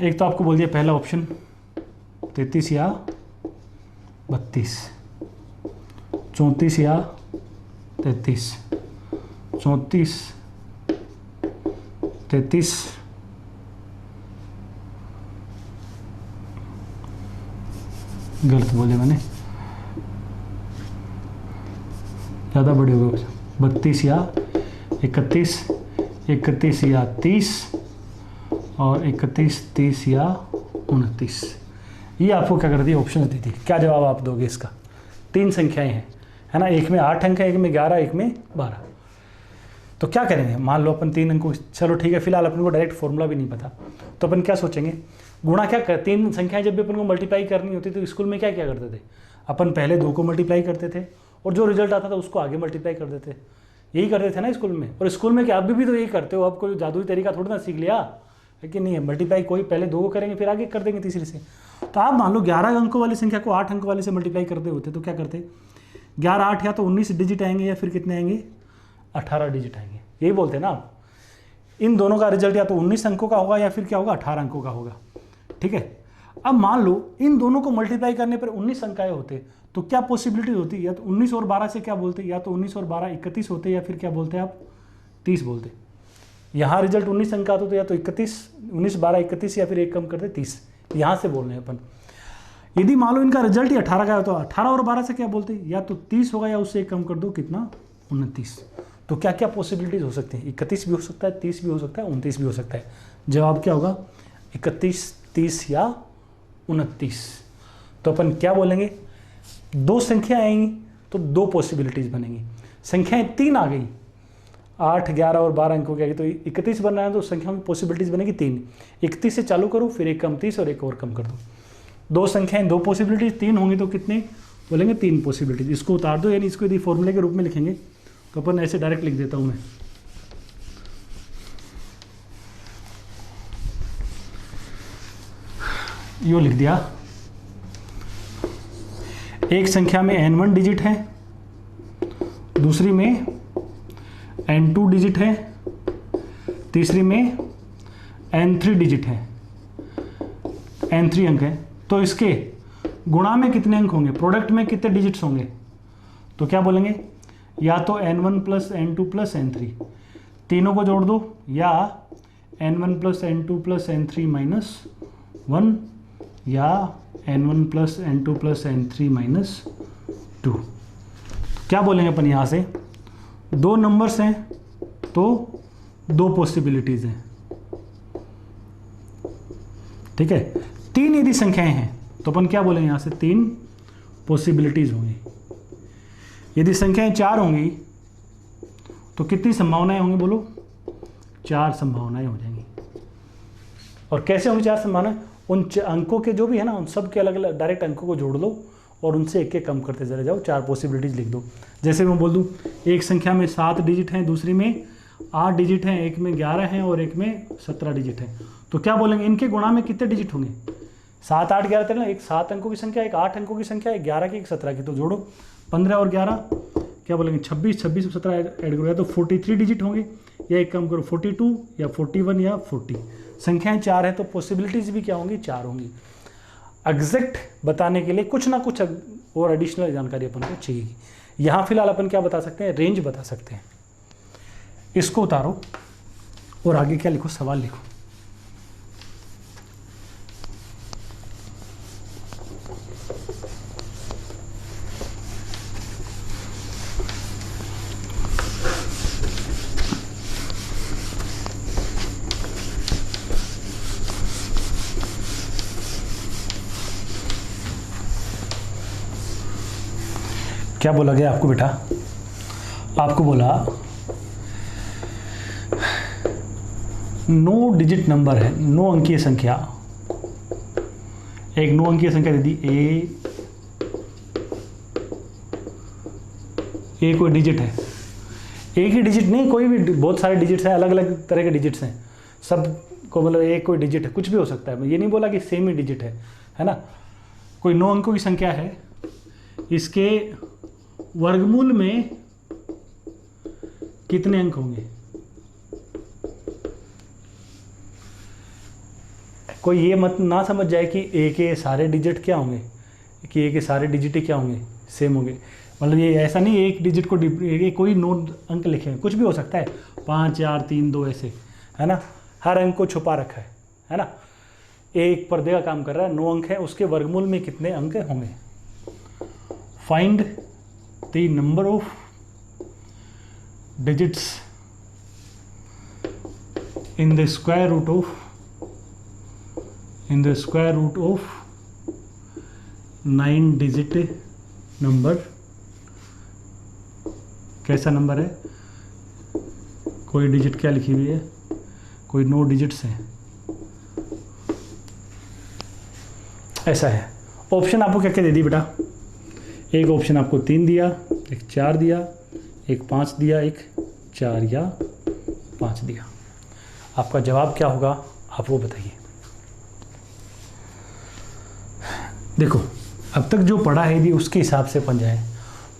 एक तो आपको बोल दिया पहला ऑप्शन 33 या 32, 34 या 33, 34, 33, गलत बोले मैंने, ज़्यादा बड़े हो गए, 32 या 31, 31 या 30, और 31, 30 या 29। ये आपको क्या कर दी, ऑप्शन दी थी। क्या जवाब आप दोगे इसका, 3 संख्याएं हैं, है ना, एक में 8 अंक है, एक में 11, एक में 12। तो क्या करेंगे, मान लो अपन 3 अंकों, चलो ठीक है, फिलहाल अपन को डायरेक्ट फॉर्मूला भी नहीं पता, तो अपन क्या सोचेंगे, गुणा क्या कर, 3 संख्याएं जब भी अपन को मल्टीप्लाई करनी होती थी तो स्कूल में क्या क्या करते थे, अपन पहले 2 को मल्टीप्लाई करते थे और जो रिजल्ट आता था उसको आगे मल्टीप्लाई कर देते, यही करते थे ना स्कूल में। और स्कूल में क्या अभी भी तो यही करते हो, अब कोई जादुई तरीका थोड़ा ना सीख लिया है कि नहीं है, मल्टीप्लाई कोई पहले 2 को करेंगे फिर आगे कर देंगे तीसरे से। तो आप मान लो 11 अंकों वाली संख्या को 8 अंकों वाले से मल्टीप्लाई करते होते तो क्या करते, 11 8 या तो 19 डिजिट आएंगे या फिर कितने आएंगे, 18 डिजिट आएंगे, यही बोलते हैं ना आप। इन दोनों का रिजल्ट या तो 19 अंकों का होगा या फिर क्या होगा, 18 अंकों का होगा, ठीक है। अब मान लो इन दोनों को मल्टीप्लाई करने पर 19 अंक आए होते तो क्या पॉसिबिलिटी होती, या तो 19 और 12 से क्या बोलते, या तो 19 और 12 31 होते, या फिर क्या बोलते हैं आप 30 बोलते। यहाँ रिजल्ट 19 अंक आता तो या तो 31, 19 12 31, या फिर एक कम करते 30, यहाँ से बोल रहे हैं अपन। यदि मान लो इनका रिजल्ट ही 18 का है तो 18 और 12 से क्या बोलते, या तो 30 होगा या उससे एक कम कर दो, कितना 29। तो क्या क्या पॉसिबिलिटीज हो सकती हैं, 31 भी हो सकता है, 30 भी हो सकता है, 29 भी हो सकता है। जवाब क्या होगा, 31, 30 या 29। तो अपन क्या बोलेंगे, 2 संख्या आएंगी तो 2 पॉसिबिलिटीज बनेंगी, संख्याएं 3 आ गई, 8, 11 और 12 अंकों की आ गई, तो 31 बनना है तो संख्याओं की पॉसिबिलिटीज बनेगी 3। 31 से चालू करो, फिर एक कम 30 और एक और कम कर दो, 2 संख्याएं 2 पॉसिबिलिटीज, 3 होंगी तो कितने बोलेंगे, 3 पॉसिबिलिटीज। इसको उतार दो, यानी इसको यदि फॉर्मूले के रूप में लिखेंगे तो अपन ऐसे डायरेक्ट लिख देता हूं मैं, यो लिख दिया, एक संख्या में n1 डिजिट है, दूसरी में n2 डिजिट है, तीसरी में n3 डिजिट है, n3 अंक है, तो इसके गुणा में कितने अंक होंगे, प्रोडक्ट में कितने डिजिट्स होंगे। तो क्या बोलेंगे, या तो n1 plus n2 plus n3, तीनों को जोड़ दो, या n1 plus n2 plus n3 minus 1, या n1 plus n2 plus n3 minus 2। क्या बोलेंगे अपन, यहाँ से 2 नंबर्स हैं तो 2 पॉसिबिलिटीज हैं, ठीक है। 3 यदि संख्याएं हैं तो अपन क्या बोलेंगे, यहाँ से 3 पॉसिबिलिटीज होंगी। यदि संख्याएं 4 होंगी तो कितनी संभावनाएं होंगी, बोलो 4 संभावनाएं हो जाएंगी। और कैसे होंगी 4 संभावनाएं, उन अंकों के जो भी है ना, उन सब के अलग अलग डायरेक्ट अंकों को जोड़ लो और उनसे एक एक कम करते चले जाओ, 4 पॉसिबिलिटीज लिख दो। जैसे मैं बोल दूं, एक संख्या में 7 डिजिट हैं, दूसरी में 8 डिजिट हैं, एक में 11 हैं और एक में 17 डिजिट हैं, तो क्या बोलेंगे, इनके गुणा में कितने डिजिट होंगे, 7 8 11 13, एक 7 अंकों की संख्या, एक 8 अंकों की संख्या, एक 11 की, एक 17 की, तो जोड़ो 15 और 11 क्या बोलेंगे, 26, 26 और 17 ऐड करो, या तो 43 डिजिट होंगे, या एक कम करो 42 या 41 या 40। संख्याएं 4 है तो पॉसिबिलिटीज भी क्या होंगी, 4 होंगी। एग्जैक्ट बताने के लिए कुछ ना कुछ और एडिशनल जानकारी अपन को चाहिए। यहाँ फिलहाल अपन क्या बता सकते हैं, रेंज बता सकते हैं। इसको उतारो और आगे क्या लिखो, सवाल लिखो। क्या बोला गया आपको बेटा, आपको बोला 9 डिजिट नंबर है, 9 अंकीय संख्या, एक 9 अंकीय संख्या दे दी, ए कोई डिजिट है, एक ही डिजिट नहीं, कोई भी, बहुत सारे डिजिट्स हैं, अलग अलग तरह के डिजिट्स हैं, सब को मतलब एक कोई डिजिट है, कुछ भी हो सकता है, ये नहीं बोला कि सेम ही डिजिट है ना। कोई 9 अंकों की संख्या है, इसके वर्गमूल में कितने अंक होंगे? कोई ये मत ना समझ जाए कि ए के सारे डिजिट क्या होंगे, कि ए के सारे डिजिट क्या होंगे, सेम होंगे, मतलब ये ऐसा नहीं एक डिजिट को कोई 9 अंक लिखे हैं, कुछ भी हो सकता है, 5 4 3 2 ऐसे, है ना। हर अंक को छुपा रखा है ना। एक पर्दे का काम कर रहा है, 9 अंक है, उसके वर्गमूल में कितने अंक होंगे? Find the number of digits in the square root of 9 digit number. कैसा नंबर है? कोई डिजिट क्या लिखी हुई है? कोई 9 डिजिट्स हैं, ऐसा है। ऑप्शन आपको क्या क्या दे दी बेटा? एक ऑप्शन आपको 3 दिया, एक 4 दिया, एक 5 दिया, एक 4 या 5 दिया। आपका जवाब क्या होगा आप वो बताइए। देखो अब तक जो पढ़ा है यदि उसके हिसाब से अपन जाए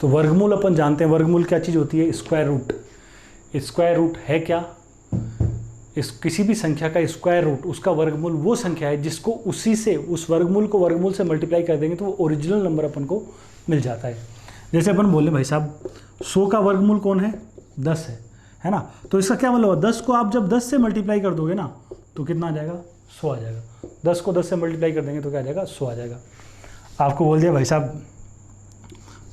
तो वर्गमूल अपन जानते हैं, वर्गमूल क्या चीज़ होती है? Square root. स्क्वायर रूट है क्या? इस किसी भी संख्या का स्क्वायर रूट, उसका वर्गमूल वो संख्या है जिसको उसी से, उस वर्गमूल को वर्गमूल से मल्टीप्लाई कर देंगे तो वो ओरिजिनल नंबर अपन को मिल जाता है। जैसे अपन बोले भाई साहब 100 का वर्गमूल कौन है? 10 है ना। तो इसका क्या मतलब? 10 को आप जब 10 से मल्टीप्लाई कर दोगे ना तो कितना आ जाएगा? 100 आ जाएगा। 10 को 10 से मल्टीप्लाई कर देंगे तो क्या आ जाएगा? 100 आ जाएगा। आपको बोल दिया भाई साहब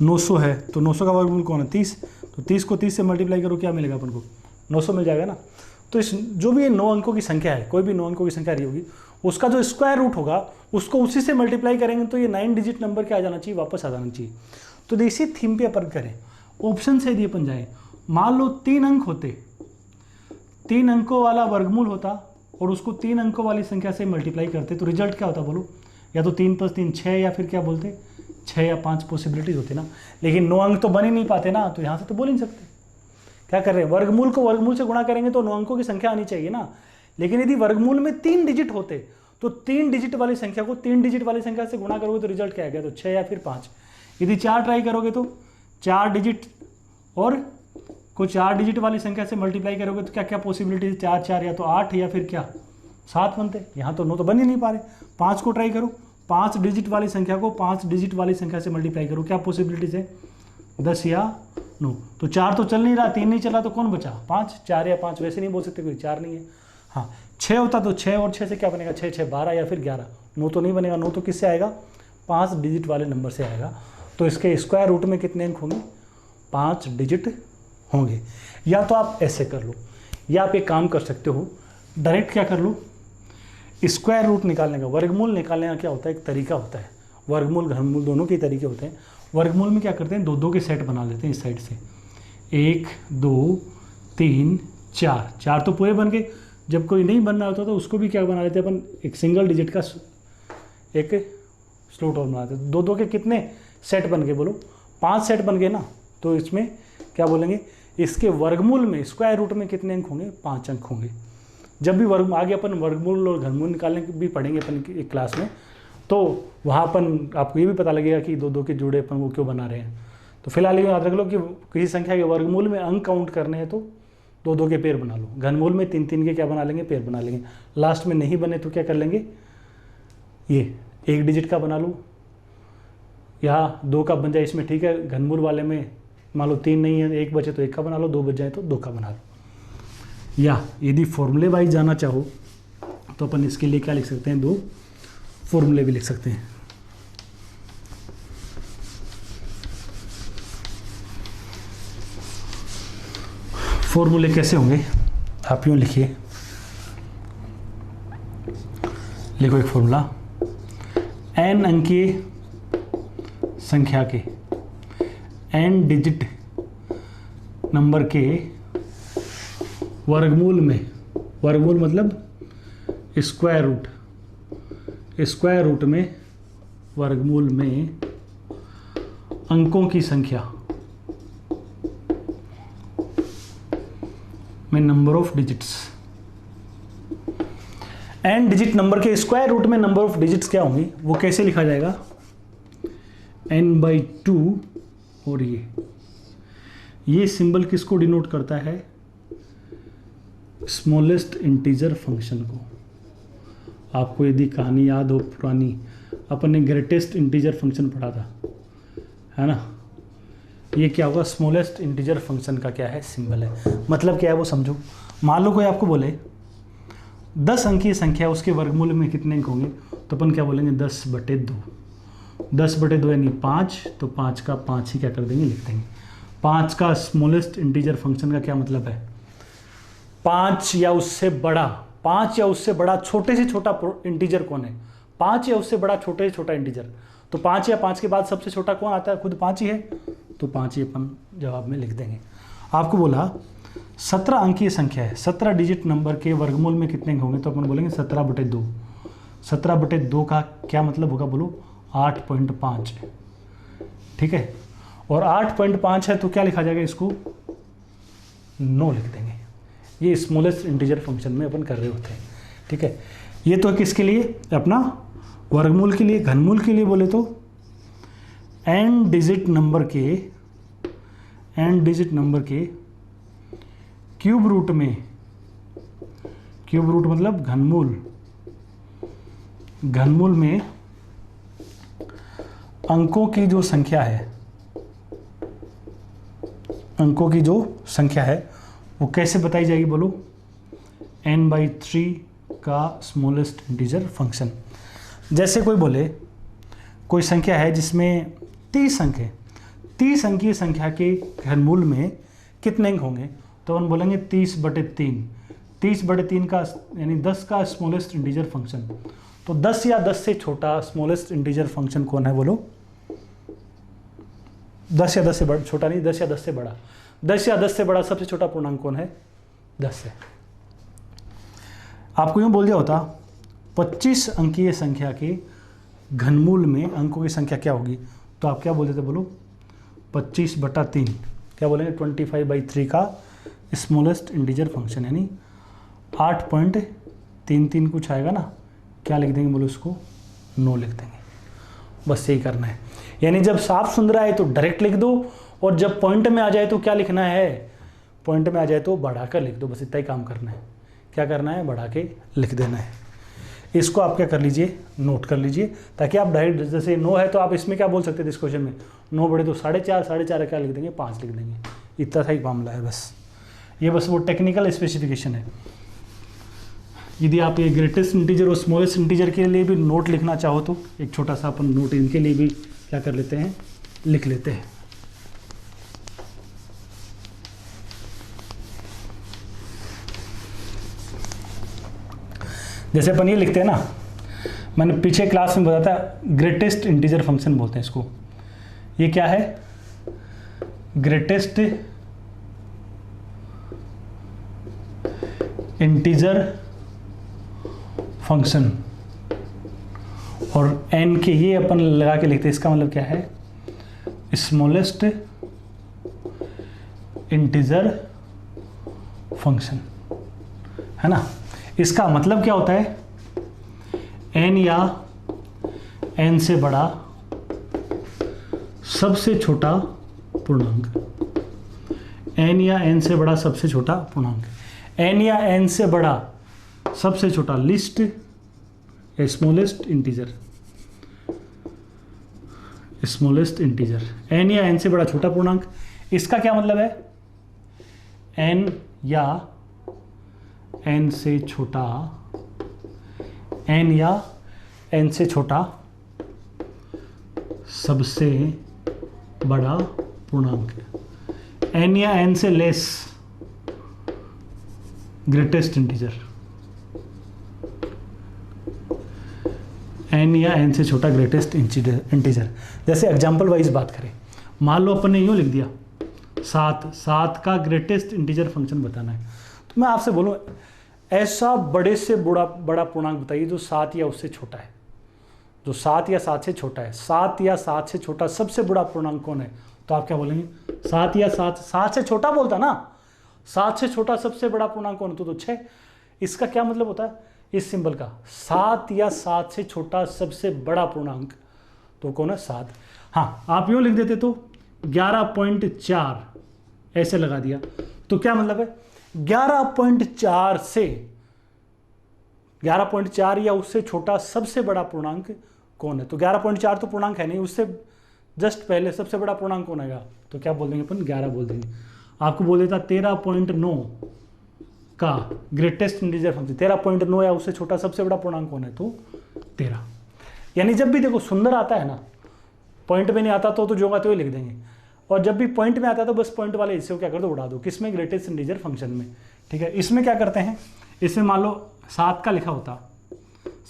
900 है, तो 900 का वर्गमूल कौन है? 30। तो 30 को 30 से मल्टीप्लाई करो, क्या मिलेगा अपन को? 900 मिल जाएगा ना। तो इस जो भी ये 9 अंकों की संख्या है, कोई भी 9 अंकों की संख्या रही होगी, उसका जो स्क्वायर रूट होगा उसको उसी से मल्टीप्लाई करेंगे तो ये 9 डिजिट नंबर क्या आ जाना चाहिए? वापस आ जाना चाहिए। तो इसी थीम पे अपन करें, ऑप्शन से यदि अपन जाए, मान लो 3 अंक होते, 3 अंकों वाला वर्गमूल होता और उसको 3 अंकों वाली संख्या से मल्टीप्लाई करते तो रिजल्ट क्या होता बोलो? या तो 3 + 3 6, या फिर क्या बोलते 6 या 5 पॉसिबिलिटीज होती ना। लेकिन 9 अंक तो बन ही नहीं पाते ना, तो यहाँ से तो बोल ही नहीं सकते। क्या कर रहे हैं? वर्गमूल को वर्गमूल से गुणा करेंगे तो 9 अंकों की संख्या आनी चाहिए ना। लेकिन यदि वर्गमूल में 3 डिजिट होते तो 3 डिजिट वाली संख्या को 3 डिजिट वाली संख्या से गुणा करोगे तो रिजल्ट क्या आएगा? तो 6 या फिर 5। यदि 4 ट्राई करोगे तो 4 डिजिट और को 4 डिजिट वाली संख्या से मल्टीप्लाई करोगे तो क्या क्या पॉसिबिलिटीज? 4 4 या तो 8 या फिर क्या 7 बनते। यहाँ तो 9 तो बन ही नहीं पा रहे। 5 को ट्राई करो, 5 डिजिट वाली संख्या को 5 डिजिट वाली संख्या से मल्टीप्लाई करो, क्या पॉसिबिलिटीज है? 10 या 9। तो 4 तो चल नहीं रहा, 3 नहीं चला, तो कौन बचा? 5। 4 या 5 वैसे नहीं बोल सकते, कोई 4 नहीं है। हाँ 6 होता तो 6 और 6 से क्या बनेगा? 6 6 12 या फिर 11। 9 तो नहीं बनेगा। 9 तो किससे आएगा? 5 डिजिट वाले नंबर से आएगा। तो इसके स्क्वायर रूट में कितने अंक होंगे? 5 डिजिट होंगे। या तो आप ऐसे कर लो, या आप एक काम कर सकते हो, डायरेक्ट क्या कर लो, स्क्वायर रूट निकालने का, वर्गमूल निकालने का क्या होता है? एक तरीका होता है। वर्गमूल घनमूल दोनों के तरीके होते हैं। वर्गमूल में क्या करते हैं? 2 के सेट बना लेते हैं इस साइड से, 1 2 3 4। 4 तो पूरे बन गए। जब कोई नहीं बनना होता तो उसको भी क्या बना लेते हैं अपन? एक सिंगल डिजिट का एक स्लॉट और बनाते हैं। 2 के कितने सेट बन गए बोलो? 5 सेट बन गए ना। तो इसमें क्या बोलेंगे? इसके वर्गमूल में, स्क्वायर रूट में कितने अंक होंगे? 5 अंक होंगे। जब भी आगे अपन वर्गमूल और घनमूल निकालने भी पढ़ेंगे अपन एक क्लास में, तो वहाँ अपन आपको ये भी पता लगेगा कि 2 के जुड़े अपन वो क्यों बना रहे हैं। तो फिलहाल ये याद रख लो कि किसी संख्या के वर्गमूल में अंक काउंट करने हैं तो 2 के पेयर बना लो। घनमूल में 3 के क्या बना लेंगे? पेयर बना लेंगे। लास्ट में नहीं बने तो क्या कर लेंगे? ये 1 डिजिट का बना लो, या 2 का बन जाए इसमें, ठीक है। घनमूल वाले में मान लो 3 नहीं है, 1 बचे तो 1 का बना लो, 2 बच जाए तो 2 का बना लो। या यदि फॉर्मूले वाइज जाना चाहो तो अपन इसके लिए क्या लिख सकते हैं? 2 फॉर्मूले भी लिख सकते हैं। फॉर्मूले कैसे होंगे? आप यूँ लिखिए, लिखो एक फॉर्मूला, n अंकीय संख्या के, n डिजिट नंबर के वर्गमूल में वर्गमूल मतलब स्क्वायर रूट, स्क्वायर रूट में वर्गमूल में अंकों की संख्या में number of digits. N digit number के स्क्वायर रूट में नंबर ऑफ डिजिट्स क्या होंगी, वो कैसे लिखा जाएगा, n/2। और ये सिंबल किसको डिनोट करता है, स्मॉलेस्ट इंटीजर फंक्शन को। आपको यदि कहानी याद हो पुरानी, अपन ने ग्रेटेस्ट इंटीजर फंक्शन पढ़ा था, है ना। ये क्या होगा, स्मॉलेस्ट इंटीजर फंक्शन का क्या है, सिंबल है। मतलब क्या है वो समझो। मान लो कोई आपको बोले 10 अंकीय संख्या, उसके वर्गमूल में कितने अंक होंगे, तो अपन क्या बोलेंगे, 10/2। 10/2 यानी 5, तो 5 का 5 ही क्या कर देंगे, लिख देंगे। 5 का स्मॉलेस्ट इंटीजर फंक्शन का क्या मतलब है, 5 या उससे बड़ा, 5 या उससे बड़ा छोटे से छोटा इंटीजर कौन है, 5 या उससे बड़ा छोटे से छोटा इंटीजर। तो 5 या 5 के बाद सबसे छोटा कौन आता है, खुद 5 ही है, तो 5 ही अपन जवाब में लिख देंगे। आपको बोला 17 अंकीय संख्या है, 17 डिजिट नंबर के वर्गमूल में कितने होंगे, तो अपन बोलेंगे 17/2। 17/2 का क्या मतलब होगा, बोलो 8.5। ठीक है, और 8.5 है तो क्या लिखा जाएगा, इसको 9 लिख देंगे। ये स्मॉलेस्ट इंटीजर फंक्शन में अपन कर रहे होते हैं। ठीक है, ये तो किसके लिए, अपना वर्गमूल के लिए। घनमूल के लिए बोले तो n डिजिट नंबर के क्यूब रूट में, क्यूब रूट मतलब घनमूल में अंकों की जो संख्या है, अंकों की जो संख्या है वो कैसे बताई जाएगी, बोलो n/3 का स्मॉलेस्ट इंटीजर फंक्शन। जैसे कोई बोले कोई संख्या है जिसमें 30 अंक है, 30 अंकीय संख्या के घनमूल में कितने अंक होंगे, तो हम बोलेंगे 30/3। 30/3 का यानी 10 का स्मॉलेस्ट इंटीजर फंक्शन। तो 10 या 10 से छोटा स्मॉलेस्ट इंटीजर फंक्शन कौन है, बोलो 10 या 10 से बड़ा, छोटा नहीं, 10 या 10 से बड़ा। 10 या 10 से बड़ा सबसे छोटा पूर्णांक कौन है, 10 है। आपको यूँ बोल दिया होता 25 अंकीय संख्या के घनमूल में अंकों की संख्या क्या होगी, तो आप क्या बोलते थे, बोलो 25/3। क्या बोलेंगे, 25/3 का स्मॉलेस्ट इंटीजर फंक्शन, यानी 8.33 कुछ आएगा ना, क्या लिख देंगे, बोलो उसको 9 लिख देंगे। बस यही करना है। यानी जब साफ सुन रहा है तो डायरेक्ट लिख दो, और जब पॉइंट में आ जाए तो क्या लिखना है, पॉइंट में आ जाए तो बढ़ाकर लिख दो। बस इतना ही काम करना है। क्या करना है, बढ़ा के लिख देना है। इसको आप क्या कर लीजिए, नोट कर लीजिए, ताकि आप डायरेक्ट, जैसे 9 है तो आप इसमें क्या बोल सकते थे इस क्वेश्चन में, 9 तो 4.5, 4.5 क्या लिख देंगे, 5 लिख देंगे। इतना सा ही मामला है बस। ये बस वो टेक्निकल स्पेसिफिकेशन है। यदि आप ये ग्रेटेस्ट इंटीजर और स्मॉलेस्ट इंटीजर के लिए भी नोट लिखना चाहो तो एक छोटा सा अपन नोट इनके लिए भी क्या कर लेते हैं, लिख लेते हैं। जैसे अपन ये लिखते हैं ना, मैंने पीछे क्लास में बताया था ग्रेटेस्ट इंटीजर फंक्शन बोलते हैं इसको। ये क्या है, ग्रेटेस्ट इंटीजर फंक्शन, और n के ये अपन लगा के लिखते हैं। इसका मतलब क्या है, स्मॉलेस्ट इंटीजर फंक्शन, है ना। इसका मतलब क्या होता है, n या n से बड़ा सबसे छोटा पूर्णांक, n या n से बड़ा सबसे छोटा पूर्णांक, n या n से बड़ा सबसे छोटा list smallest integer, smallest integer, n या n से बड़ा छोटा पूर्णांक। इसका क्या मतलब है, n या n से छोटा, n या n से छोटा सबसे बड़ा पूर्णांक, n या n से लेस ग्रेटेस्ट इंटीजर, n या n से छोटा ग्रेटेस्ट इंटीजर। जैसे एग्जाम्पल वाइज बात करें, मान लो अपन ने यूँ लिख दिया 7 का ग्रेटेस्ट इंटीजर फंक्शन बताना है, तो मैं आपसे बोलूँ ऐसा बड़े से बड़ा पूर्णांक बताइए जो 7 या उससे छोटा है, जो 7 या 7 से छोटा है। 7 या 7 से छोटा सबसे बड़ा पूर्णांक कौन है? तो आप क्या बोलेंगे? 7 या 7 से छोटा बोलता ना, 7 से छोटा सबसे बड़ा पूर्णांक कौन है? तो 6। इसका क्या मतलब होता है इस सिंबल का? 7 या 7 से छोटा सबसे बड़ा पूर्णांक तो कौन है? 7। हाँ, आप यूँ लिख देते तो 11.4 ऐसे लगा दिया तो क्या मतलब है? 11.4 से 11.4 या उससे छोटा सबसे बड़ा पूर्णांक कौन है? तो 11.4 तो पूर्णांक है नहीं, उससे जस्ट पहले सबसे बड़ा पूर्णांक कौन आएगा? तो क्या बोल देंगे अपन? 11 बोल देंगे। आपको बोल देता 13.9 का ग्रेटेस्ट इंटीजर फंक्शन, 13.9 या उससे छोटा सबसे बड़ा पूर्णांक कौन है? तो 13। यानी जब भी देखो सुंदर आता है ना, पॉइंट में नहीं आता तो जो आते हुए लिख देंगे, और जब भी पॉइंट में आता है तो बस पॉइंट वाले हिस्से को क्या कर दो? उड़ा दो। किसमें? ग्रेटेस्ट इंटीजर फंक्शन में। ठीक है, इसमें क्या करते हैं, इसमें मान लो 7 का लिखा होता,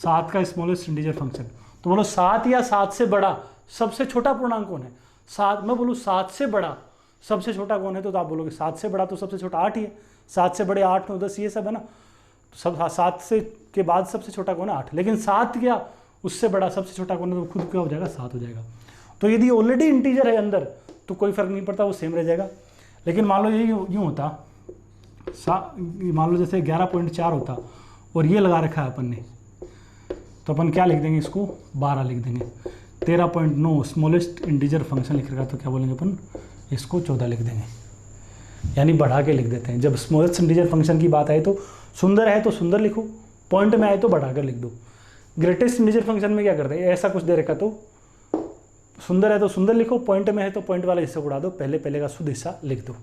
7 का स्मॉलेस्ट इंटीजर फंक्शन, तो बोलो 7 या 7 से बड़ा सबसे छोटा पूर्णांक कौन है? 7। मैं बोलूँ 7 से बड़ा सबसे छोटा कौन है? तो आप बोलोगे 7 से बड़ा तो सबसे छोटा 8 ही है। 7 से बड़े 8, 9, 10 ये सब है ना, तो सब 7 से के बाद सबसे छोटा कौन है? 8। लेकिन 7 क्या उससे बड़ा सबसे छोटा कौन है? तो खुद क्या हो जाएगा? 7 हो जाएगा। तो यदि ऑलरेडी इंटीजर है अंदर तो कोई फर्क नहीं पड़ता, वो सेम रह जाएगा। लेकिन मान लो ये यूँ होता, मान लो जैसे 11.4 होता और ये लगा रखा है अपन ने, तो अपन क्या लिख देंगे? इसको 12 लिख देंगे। 13.9 स्मॉलेस्ट इंटीजर फंक्शन लिख रखा, तो क्या बोलेंगे अपन? इसको 14 लिख देंगे, यानी बढ़ा के लिख देते हैं। जब स्मॉलेस्ट इंटीजर फंक्शन की बात आए तो सुंदर है तो सुंदर लिखो, पॉइंट में आए तो बढ़ा कर लिख दो। ग्रेटेस्ट इंटीजर फंक्शन में क्या करते हैं? ऐसा कुछ दे रखा तो सुंदर है तो सुंदर लिखो, पॉइंट में है तो पॉइंट वाला हिस्सा उड़ा दो, पहले का शुद्ध हिस्सा लिख दो।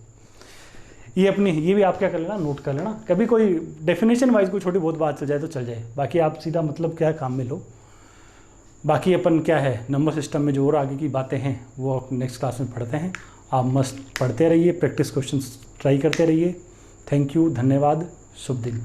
ये भी आप क्या कर लेना, नोट कर लेना। कभी कोई डेफिनेशन वाइज कोई छोटी बहुत बात चल जाए तो चल जाए, बाकी आप सीधा मतलब क्या है काम में लो। बाकी अपन क्या है नंबर सिस्टम में जो और आगे की बातें हैं वो नेक्स्ट क्लास में पढ़ते हैं। आप मस्त पढ़ते रहिए, प्रैक्टिस क्वेश्चंस ट्राई करते रहिए। थैंक यू, धन्यवाद, शुभ दिन।